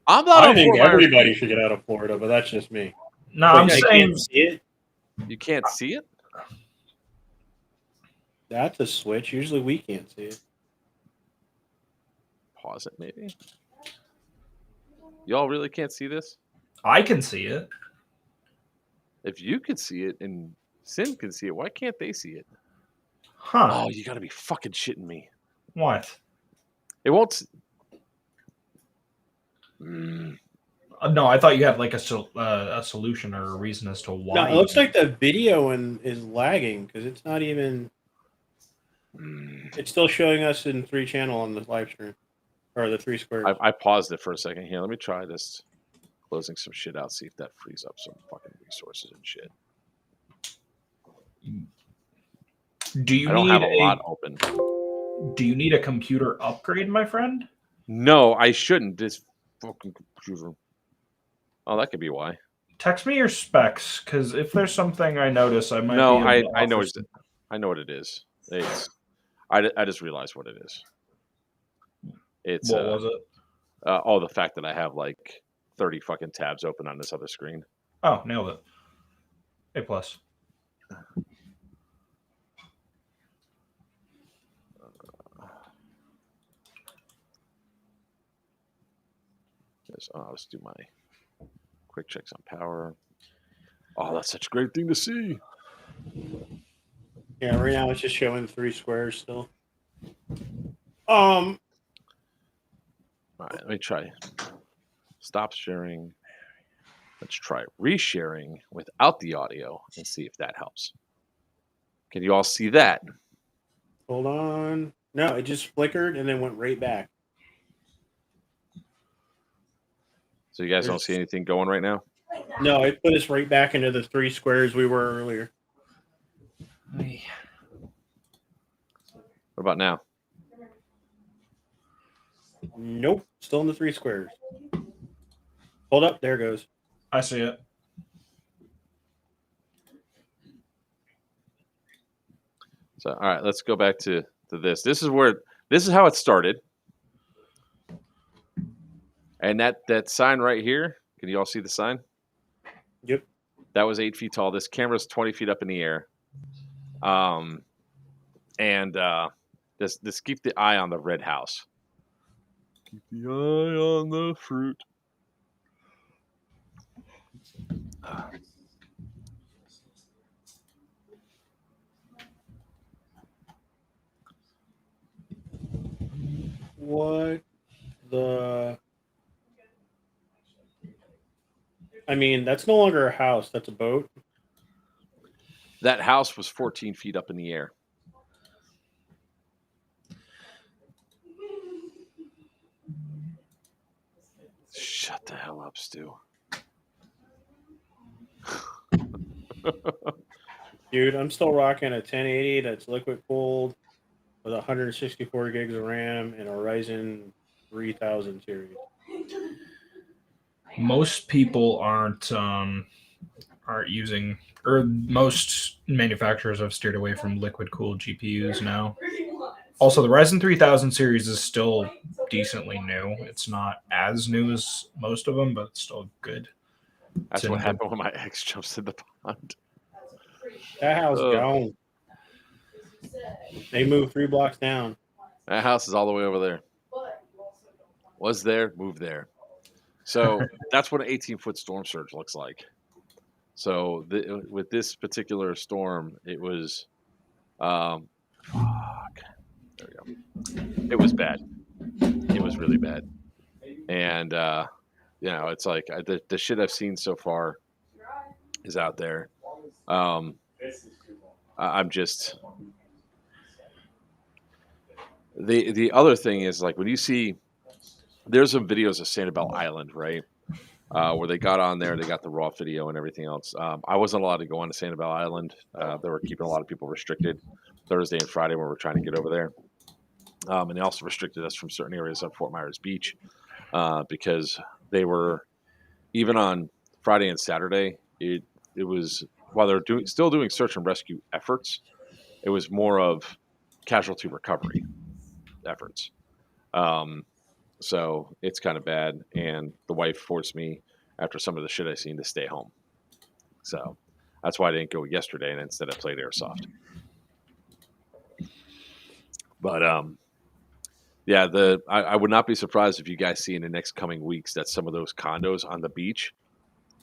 I think everybody should get out of Florida, but that's just me. No, I'm saying you can't see it. That's a switch. Usually we can't see it. Pause it, maybe. Y'all really can't see this? I can see it. If you could see it and Sin can see it, why can't they see it? Huh. Oh, you gotta be fucking shitting me. What? It won't. No, I thought you had like a solution or a reason as to why. No, it looks like the video is lagging because it's not even. It's still showing us in 3-channel on the live stream, or the 3 squares. I paused it for a second here. Let me try this. Closing some shit out, see if that frees up some fucking resources and shit. Do you I don't need have a lot open. Do you need a computer upgrade, my friend? No, I shouldn't. This fucking computer. Oh, that could be why. Text me your specs, because if there's something I notice, I might. No, be able to I know offer I know what it is. I just realized what it is. It's what was it? the fact that I have like 30 fucking tabs open on this other screen. Oh, nailed it. A plus. Let's do my quick checks on power. Oh, that's such a great thing to see. Yeah, right now it's just showing 3 squares still. All right, let me try. Stop sharing. Let's try resharing without the audio and see if that helps. Can you all see that? Hold on. No, it just flickered and then went right back. So you guys don't see anything going right now? No, it put us right back into the 3 squares we were earlier. What about now? Nope, still in the 3 squares. Hold up, there it goes. I see it. So, all right, let's go back to this. This is how it started. And that sign right here, can you all see the sign? Yep. That was 8 feet tall. This camera's 20 feet up in the air. Just keep the eye on the red house. Keep the eye on the fruit. What the... I mean, that's no longer a house. That's a boat. That house was 14 feet up in the air. Shut the hell up, Stu. Dude, I'm still rocking a 1080 that's liquid cooled with 164 gigs of RAM and a Ryzen 3000 series. Most people aren't using, or most manufacturers have steered away from liquid cooled GPUs now. Also, the Ryzen 3000 series is still decently new. It's not as new as most of them, but it's still good. That's what happened when my ex jumps in the pond. That house gone. They moved 3 blocks down. That house is all the way over there. Was there, moved there. So that's what an 18-foot storm surge looks like. So with this particular storm, it was, there we go. It was bad. It was really bad. And, it's like the shit I've seen so far is out there. I'm just... The other thing is, like, when you see... There's some videos of Sanibel Island, right? Where they got on there, they got the raw video and everything else. I wasn't allowed to go on to Sanibel Island. They were keeping a lot of people restricted Thursday and Friday when we were trying to get over there. And they also restricted us from certain areas on Fort Myers Beach because they were, even on Friday and Saturday, it was, while they're still doing search and rescue efforts, it was more of casualty recovery efforts. So it's kind of bad, and the wife forced me, after some of the shit I seen, to stay home. So that's why I didn't go yesterday, and instead I played Airsoft. But yeah, I would not be surprised if you guys see in the next coming weeks that some of those condos on the beach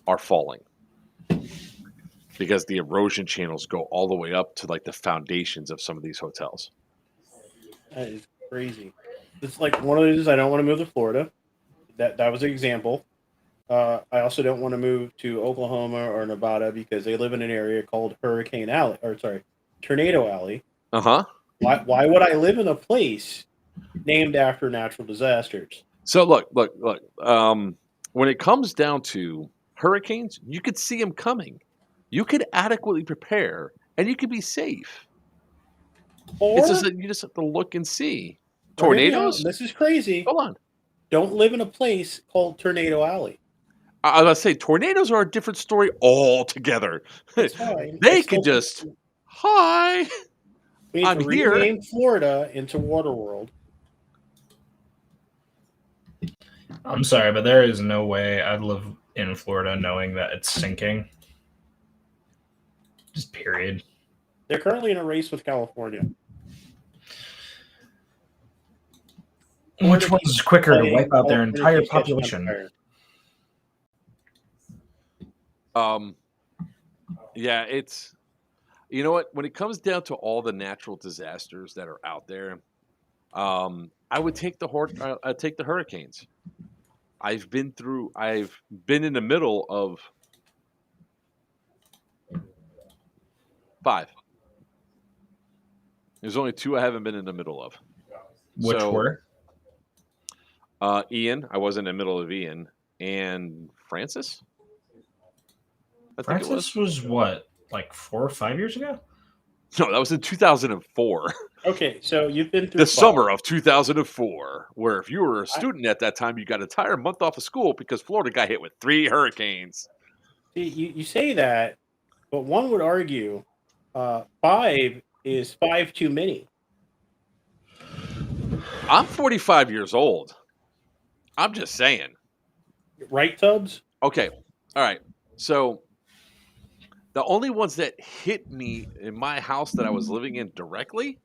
are falling because the erosion channels go all the way up to like the foundations of some of these hotels. That is crazy. It's like one of those. I don't want to move to Florida. That was an example. I also don't want to move to Oklahoma or Nevada because they live in an area called Hurricane Alley, or sorry, Tornado Alley. Uh-huh. Why would I live in a place named after natural disasters? So look. When it comes down to hurricanes, you could see them coming. You could adequately prepare, and you could be safe. Or It's just that you just have to look and see. or hear me out, Tornadoes? and this is crazy. Hold on. Don't live in a place called Tornado Alley. I was going to say, tornadoes are a different story altogether. It's fine. They It's could still- just, hi. We need I'm to here. rename Florida into Waterworld. I'm sorry, but there is no way I'd live in Florida knowing that it's sinking. Just period. They're currently in a race with California. Which one's quicker to Playing wipe out their California entire keeps catching on population? fire. Yeah, it's, you know what? When it comes down to all the natural disasters that are out there, I would take I'd take the hurricanes. I've been in the middle of 5. There's only 2 I haven't been in the middle of. Which So, were? Ian, I was in the middle of Ian, and Francis. I think it was. Francis was what, like 4 or 5 years ago? No, that was in 2004. Okay, so you've been through The 5. summer of 2004, where if you were a student at that time, you got an entire month off of school because Florida got hit with 3 hurricanes. See, you say that, but one would argue 5 is 5 too many. I'm 45 years old. I'm just saying. Right, Tubbs? Okay. All right. So the only ones that hit me in my house that I was living in directly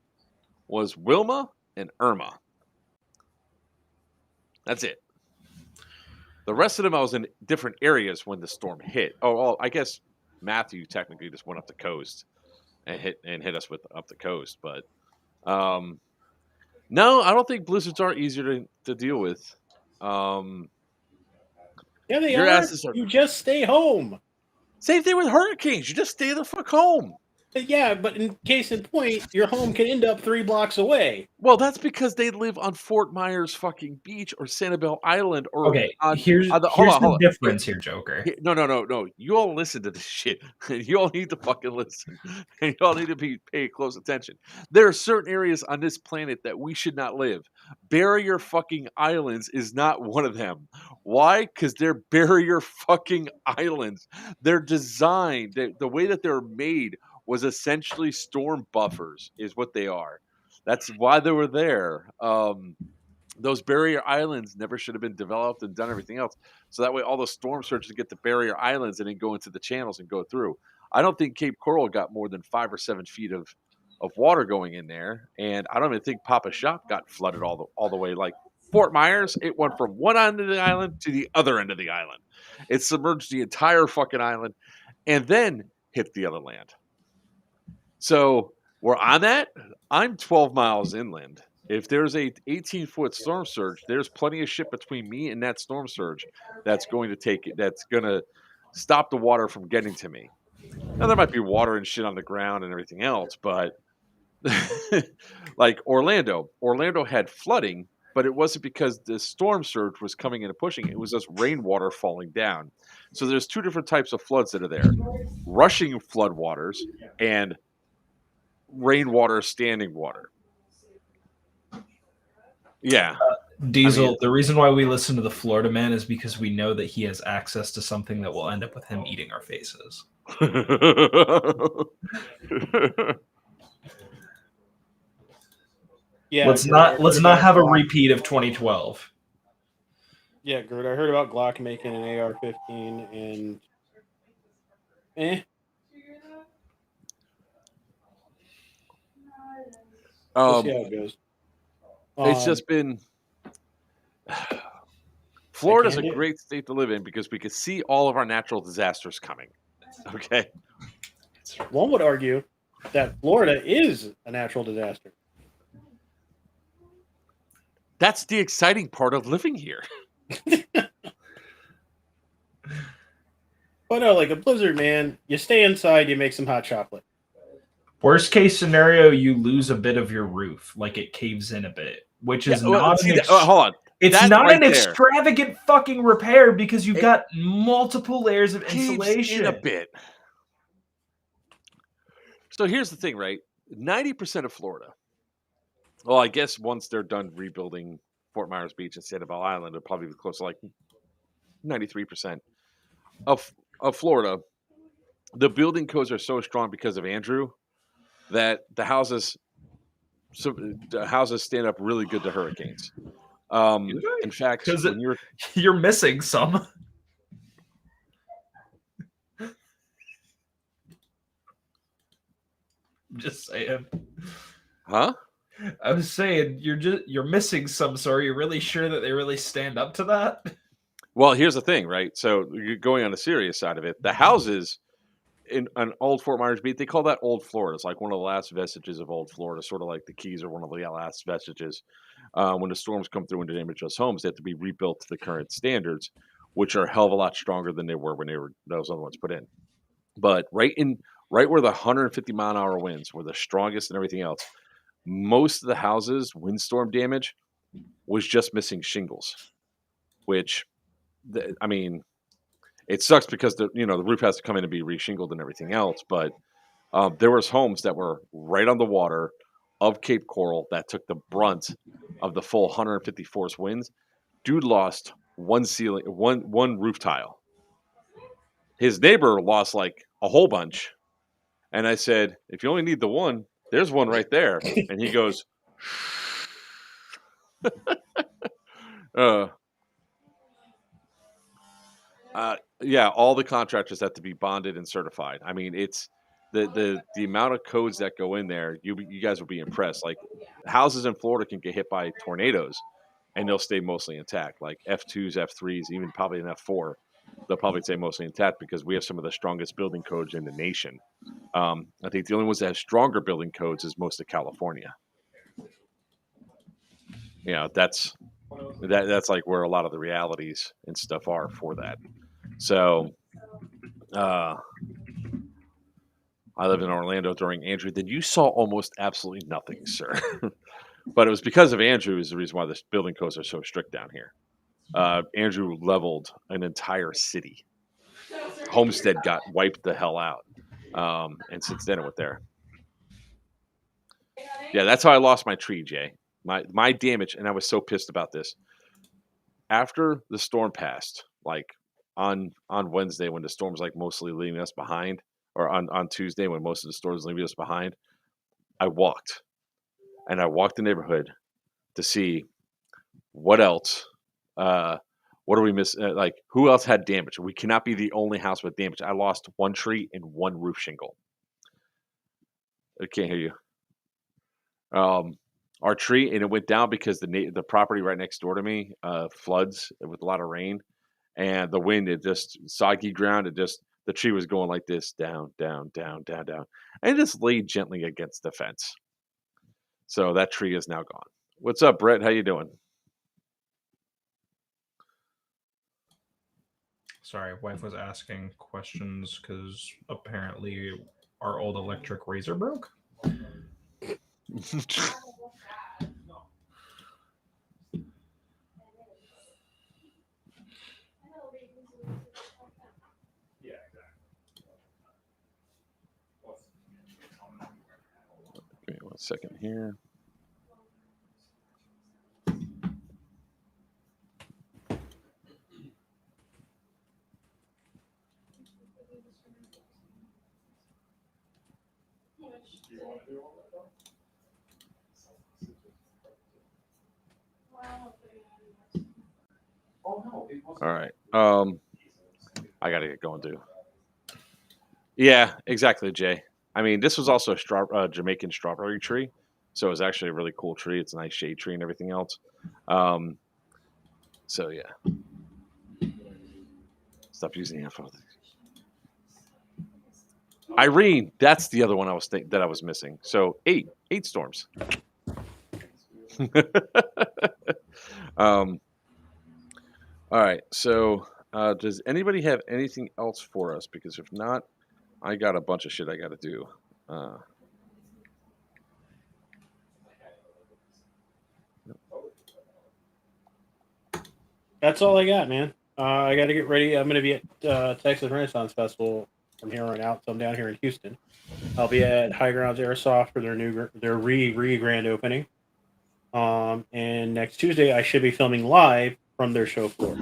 was Wilma and Irma. That's it. The rest of them, I was in different areas when the storm hit. Oh, I guess Matthew technically just went up the coast and hit us with up the coast. But no, I don't think blizzards are easier to deal with. Yeah, they Your are. asses are- You just stay home. Same thing with hurricanes. You just stay the fuck home. Yeah, but in case in point, your home can end up 3 blocks away. Well, that's because they live on Fort Myers fucking beach or Sanibel Island or Okay, on, here's on the hold on. difference here, Joker. No. You all listen to this shit. You all need to fucking listen. And you all need to pay close attention. There are certain areas on this planet that we should not live. Barrier fucking islands is not one of them. Why? Because they're barrier fucking islands. They're designed, the way that they're made was essentially storm buffers, is what they are. That's why they were there. Those barrier islands never should have been developed and done everything else. So that way all the storm surges get to barrier islands and then go into the channels and go through. I don't think Cape Coral got more than 5 or 7 feet of water going in there. And I don't even think Papa Shop got flooded all the way. Like Fort Myers, it went from one end of the island to the other end of the island. It submerged the entire fucking island and then hit the other land. So where I'm at, I'm 12 miles inland. If there's a 18-foot storm surge, there's plenty of shit between me and that storm surge that's going to stop the water from getting to me. Now there might be water and shit on the ground and everything else, but like Orlando had flooding, but it wasn't because the storm surge was coming in and pushing it. It was just rainwater falling down. So there's 2 different types of floods that are there: rushing floodwaters and rainwater, standing water. Yeah. Diesel, the reason why we listen to the Florida man is because we know that he has access to something that will end up with him eating our faces. Yeah, let's Gert, I not heard about have a Glock. repeat of 2012. Yeah, Gert, I heard about Glock making an AR-15 and we'll see how it goes. It's just been. Florida's a great state to live in because we could see all of our natural disasters coming. Okay. One would argue that Florida is a natural disaster. That's the exciting part of living here. But no, like a blizzard, man, you stay inside, you make some hot chocolate. Worst case scenario, you lose a bit of your roof, like it caves in a bit, which is not hold on. It's That's not right an there. extravagant fucking repair because you've got multiple layers of insulation. In a bit. So here's the thing, right? 90% of Florida. Well, I guess once they're done rebuilding Fort Myers Beach and Sanibel Island, it'll probably be close to like 93% of Florida. The building codes are so strong because of Andrew that the houses stand up really good to hurricanes. In fact, when you're missing some. I'm just saying. Huh? I was saying you're missing some. So are you really sure that they really stand up to that? Well, here's the thing, right? So you're going on the serious side of it. The houses in an old Fort Myers Beach, they call that Old Florida. It's like one of the last vestiges of Old Florida, sort of like the Keys are one of the last vestiges. When the storms come through and damage those homes, they have to be rebuilt to the current standards, which are a hell of a lot stronger than they were when those other ones put in. But right where the 150-mile-an-hour winds were the strongest and everything else, most of the houses windstorm damage was just missing shingles, which, I mean, it sucks because the roof has to come in and be reshingled and everything else. But there was homes that were right on the water of Cape Coral that took the brunt of the full 150 force winds. Dude lost one roof tile. His neighbor lost like a whole bunch. And I said, if you only need the one, there's one right there. And he goes, yeah, all the contractors have to be bonded and certified. I mean, it's the amount of codes that go in there. You guys will be impressed. Like houses in Florida can get hit by tornadoes, and they'll stay mostly intact. Like F2s, F3s, even probably an F4, they'll probably stay mostly intact because we have some of the strongest building codes in the nation. I think the only ones that have stronger building codes is most of California. That's like where a lot of the realities and stuff are for that. So, I lived in Orlando during Andrew. Then you saw almost absolutely nothing, sir. But it was because of Andrew is the reason why the building codes are so strict down here. Andrew leveled an entire city. Homestead got wiped the hell out. And since then it went there. Yeah, that's how I lost my tree, Jay. My damage, and I was so pissed about this. After the storm passed, like on Wednesday when the storm was like mostly leaving us behind, or on Tuesday when most of the storms leaving us behind, I walked the neighborhood to see what else. What are we missing? Like, who else had damage? We cannot be the only house with damage. I lost one tree and one roof shingle. I can't hear you. Our tree, and it went down because the property right next door to me floods with a lot of rain, and the wind, it just soggy ground. The tree was going like this, down, down, down, down, down, and it just laid gently against the fence. So that tree is now gone. What's up, Brett? How you doing? Sorry, wife was asking questions because apparently our old electric razor broke. Give me 1 second here. All right. I gotta get going, too. Yeah, exactly, Jay. I mean, this was also a Jamaican strawberry tree, So it was actually a really cool tree. It's a nice shade tree and everything else. So yeah. Stop using the phone. Irene, that's the other one I was that I was missing. So eight storms. All right. So does anybody have anything else for us? Because if not, I got a bunch of shit I got to do. That's all I got, man. I got to get ready. I'm going to be at Texas Renaissance Festival from here on out. So I'm down here in Houston. I'll be at High Grounds Airsoft for their grand opening. And next Tuesday I should be filming live from their show floor.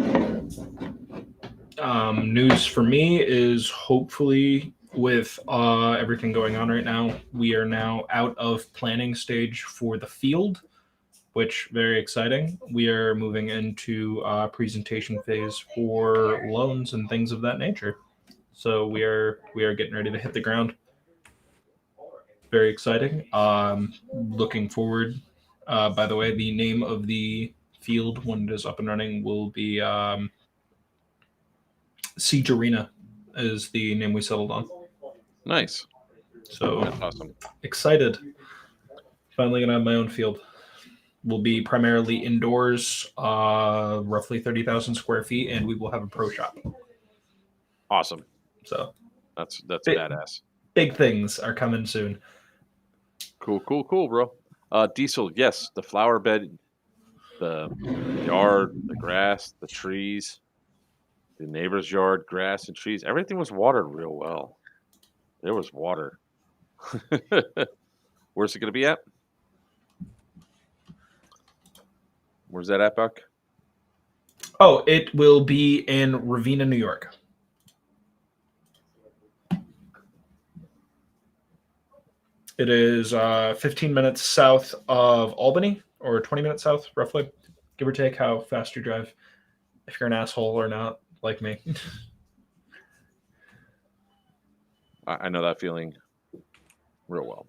News for me is hopefully with everything going on right now, we are now out of planning stage for the field, which very exciting. We are moving into presentation phase for loans and things of that nature. So we are getting ready to hit the ground. Very exciting. Looking forward. By the way, the name of the field when it is up and running will be Siege Arena is the name we settled on. Nice. So that's awesome. Excited. Finally gonna have my own field. Will be primarily indoors, roughly 30,000 square feet, and we will have a pro shop. Awesome. So that's badass. Big things are coming soon. Cool, bro. Diesel, yes, the flower bed, the yard, the grass, the trees, the neighbor's yard, grass and trees, everything was watered real well. There was water. Where's it going to be at? Where's that at, Buck? Oh, it will be in Ravenna, New York. It is 15 minutes south of Albany, or 20 minutes south, roughly, give or take how fast you drive, if you're an asshole or not, like me. I know that feeling real well.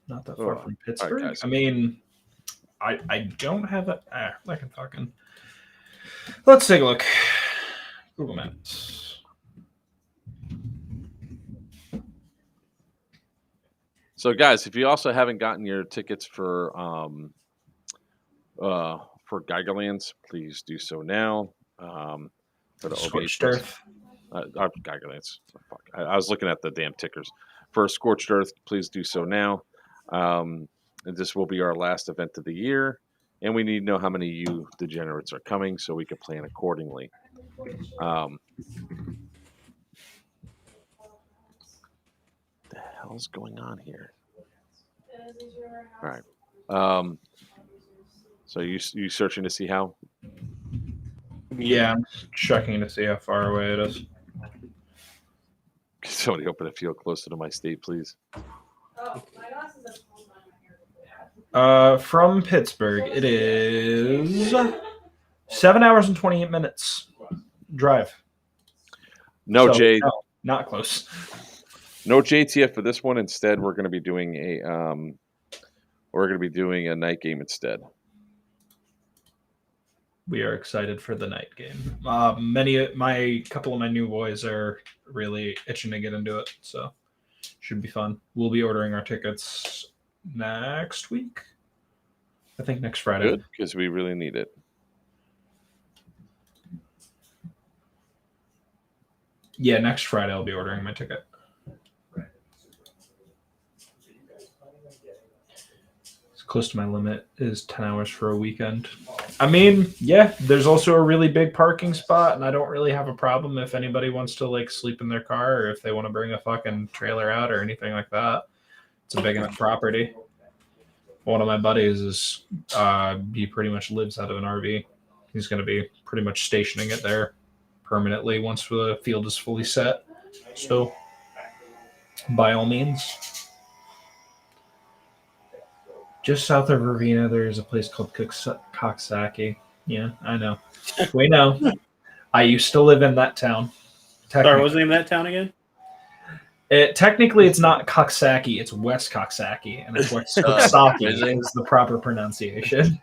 Not that far from Pittsburgh. Right, I mean, I don't have a... I can fucking... Let's take a look. Google Maps. So, guys, if you also haven't gotten your tickets for Geigerlands, please do so now. For the Scorched Earth. Geigerlands. Fuck. I was looking at the damn tickers. For Scorched Earth, please do so now. And this will be our last event of the year. And we need to know how many of you degenerates are coming so we can plan accordingly. The hell's going on here? All right. So you searching to see how? Yeah, I'm checking to see how far away it is. Can somebody open a field closer to my state, please? From Pittsburgh, it is 7 hours and 28 minutes drive. No, so, Jay. No, not close. No JTF for this one. Instead, we're going to be doing a night game instead. We are excited for the night game. Couple of my new boys are really itching to get into it, so should be fun. We'll be ordering our tickets next week. I think next Friday. Good, because we really need it. Yeah, next Friday I'll be ordering my ticket. Close to my limit is 10 hours for a weekend. I mean, yeah, there's also a really big parking spot, and I don't really have a problem if anybody wants to like sleep in their car or if they want to bring a fucking trailer out or anything like that. It's a big enough property. One of my buddies is he pretty much lives out of an RV. He's going to be pretty much stationing it there permanently once the field is fully set. So by all means. Just south of Ravenna, there's a place called Coxsackie. Yeah, I know. We know. I used to live in that town. Sorry, what was the name of that town again? Technically, it's not Coxsackie, it's West Coxsackie, and it's West Coxsackie is the proper pronunciation.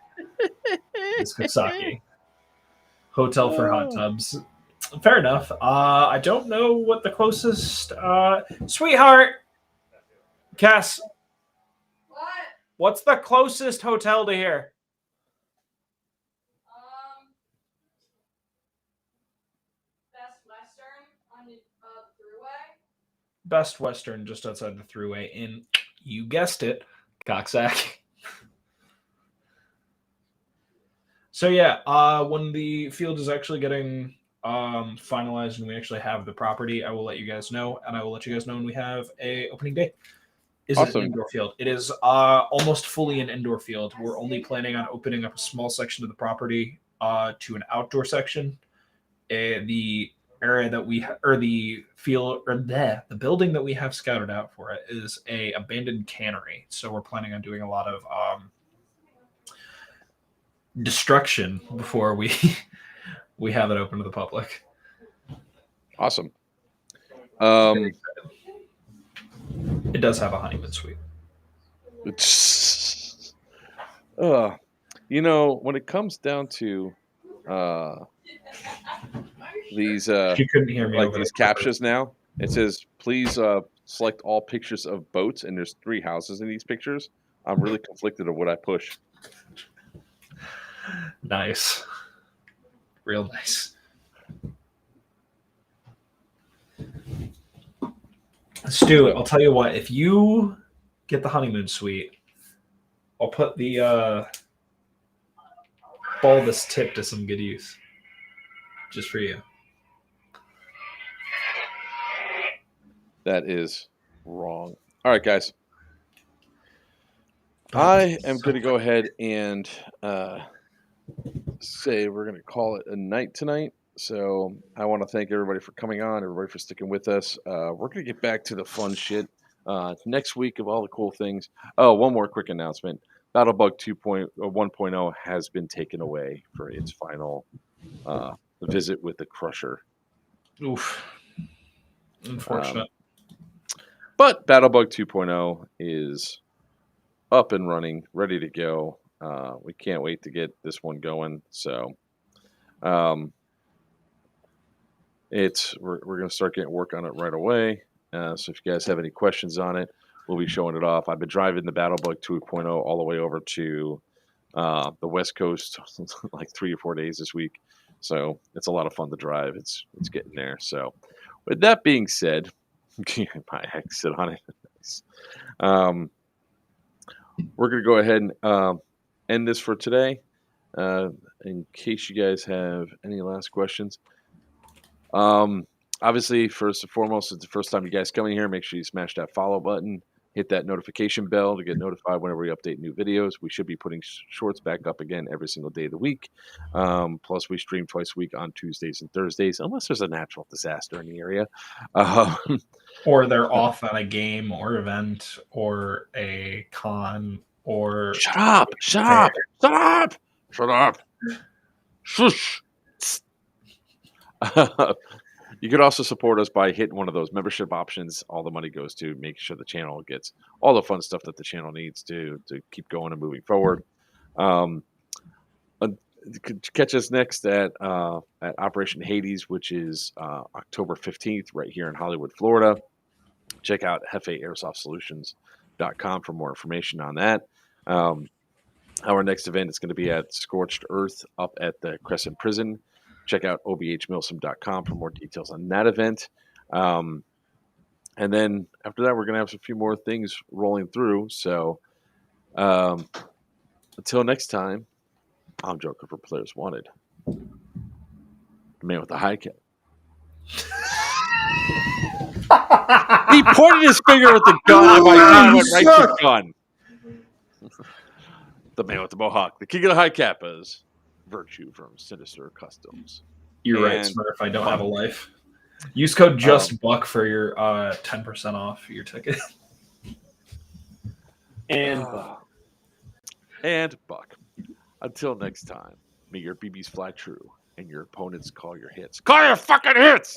It's Coxsackie. Hotel for hot tubs. Fair enough. I don't know what the closest... Sweetheart! Cass, What? what's the closest hotel to here? Best Western on the Thruway. Best Western, just outside the Thruway in, you guessed it, Coxsackie. So yeah, when the field is actually getting finalized and we actually have the property, I will let you guys know, and I will let you guys know when we have a opening day. Is it Awesome. an indoor field? It is almost fully an indoor field. We're only planning on opening up a small section of the property to an outdoor section. The area that we or the field or the building that we have scouted out for it is a abandoned cannery. So we're planning on doing a lot of destruction before we we have it open to the public. Awesome. It does have a honeymoon suite. You know, when it comes down to these She couldn't hear me like over these the cover. captchas now, it says please select all pictures of boats, and there's 3 houses in these pictures. I'm really conflicted of what I push. Nice. Real nice. Stu, I'll tell you what, if you get the honeymoon suite, I'll put the bulbous tip to some good use. Just for you. That is wrong. All right, guys. I am going to go ahead and say we're going to call it a night tonight. So I want to thank everybody for coming on, everybody for sticking with us. We're going to get back to the fun shit next week of all the cool things. Oh, one more quick announcement. Battlebug 1.0 has been taken away for its final visit with the Crusher. Oof. Unfortunate. But Battlebug 2.0 is up and running, ready to go. We can't wait to get this one going. So we're going to start getting work on it right away. So if you guys have any questions on it, we'll be showing it off. I've been driving the Battlebug 2.0 all the way over to the West Coast like 3 or 4 days this week. So it's a lot of fun to drive. It's getting there. So with that being said, my exit on it. We're going to go ahead and end this for today. In case you guys have any last questions. Obviously, first and foremost, it's the first time you guys coming here. Make sure you smash that follow button. Hit that notification bell to get notified whenever we update new videos. We should be putting shorts back up again every single day of the week. Plus, we stream twice a week on Tuesdays and Thursdays, unless there's a natural disaster in the area. Or they're off on a game or event or a con or... Shut up! Shut up! Shut up! Shut up! Shush! You could also support us by hitting one of those membership options. All the money goes to making sure the channel gets all the fun stuff that the channel needs to keep going and moving forward. You could catch us next at Operation Hades, which is October 15th right here in Hollywood, Florida. Check out hefeairsoft.solutions.com for more information on that. Our next event is going to be at Scorched Earth up at the Crescent Prison. Check out obhmilsom.com for more details on that event. And then after that, we're going to have a few more things rolling through. So until next time, I'm Joker for Players Wanted. The man with the high cap. He pointed his finger with the gun, and my gun went right to the gun. The man with the mohawk, the king of the high kappas, Virtue from Sinister Customs. You're right, Smurf. I don't have a life. Use code JUSTBUCK for your 10% off your ticket. And Buck. And Buck. Until next time, may your BBs fly true and your opponents call your hits. Call your fucking hits!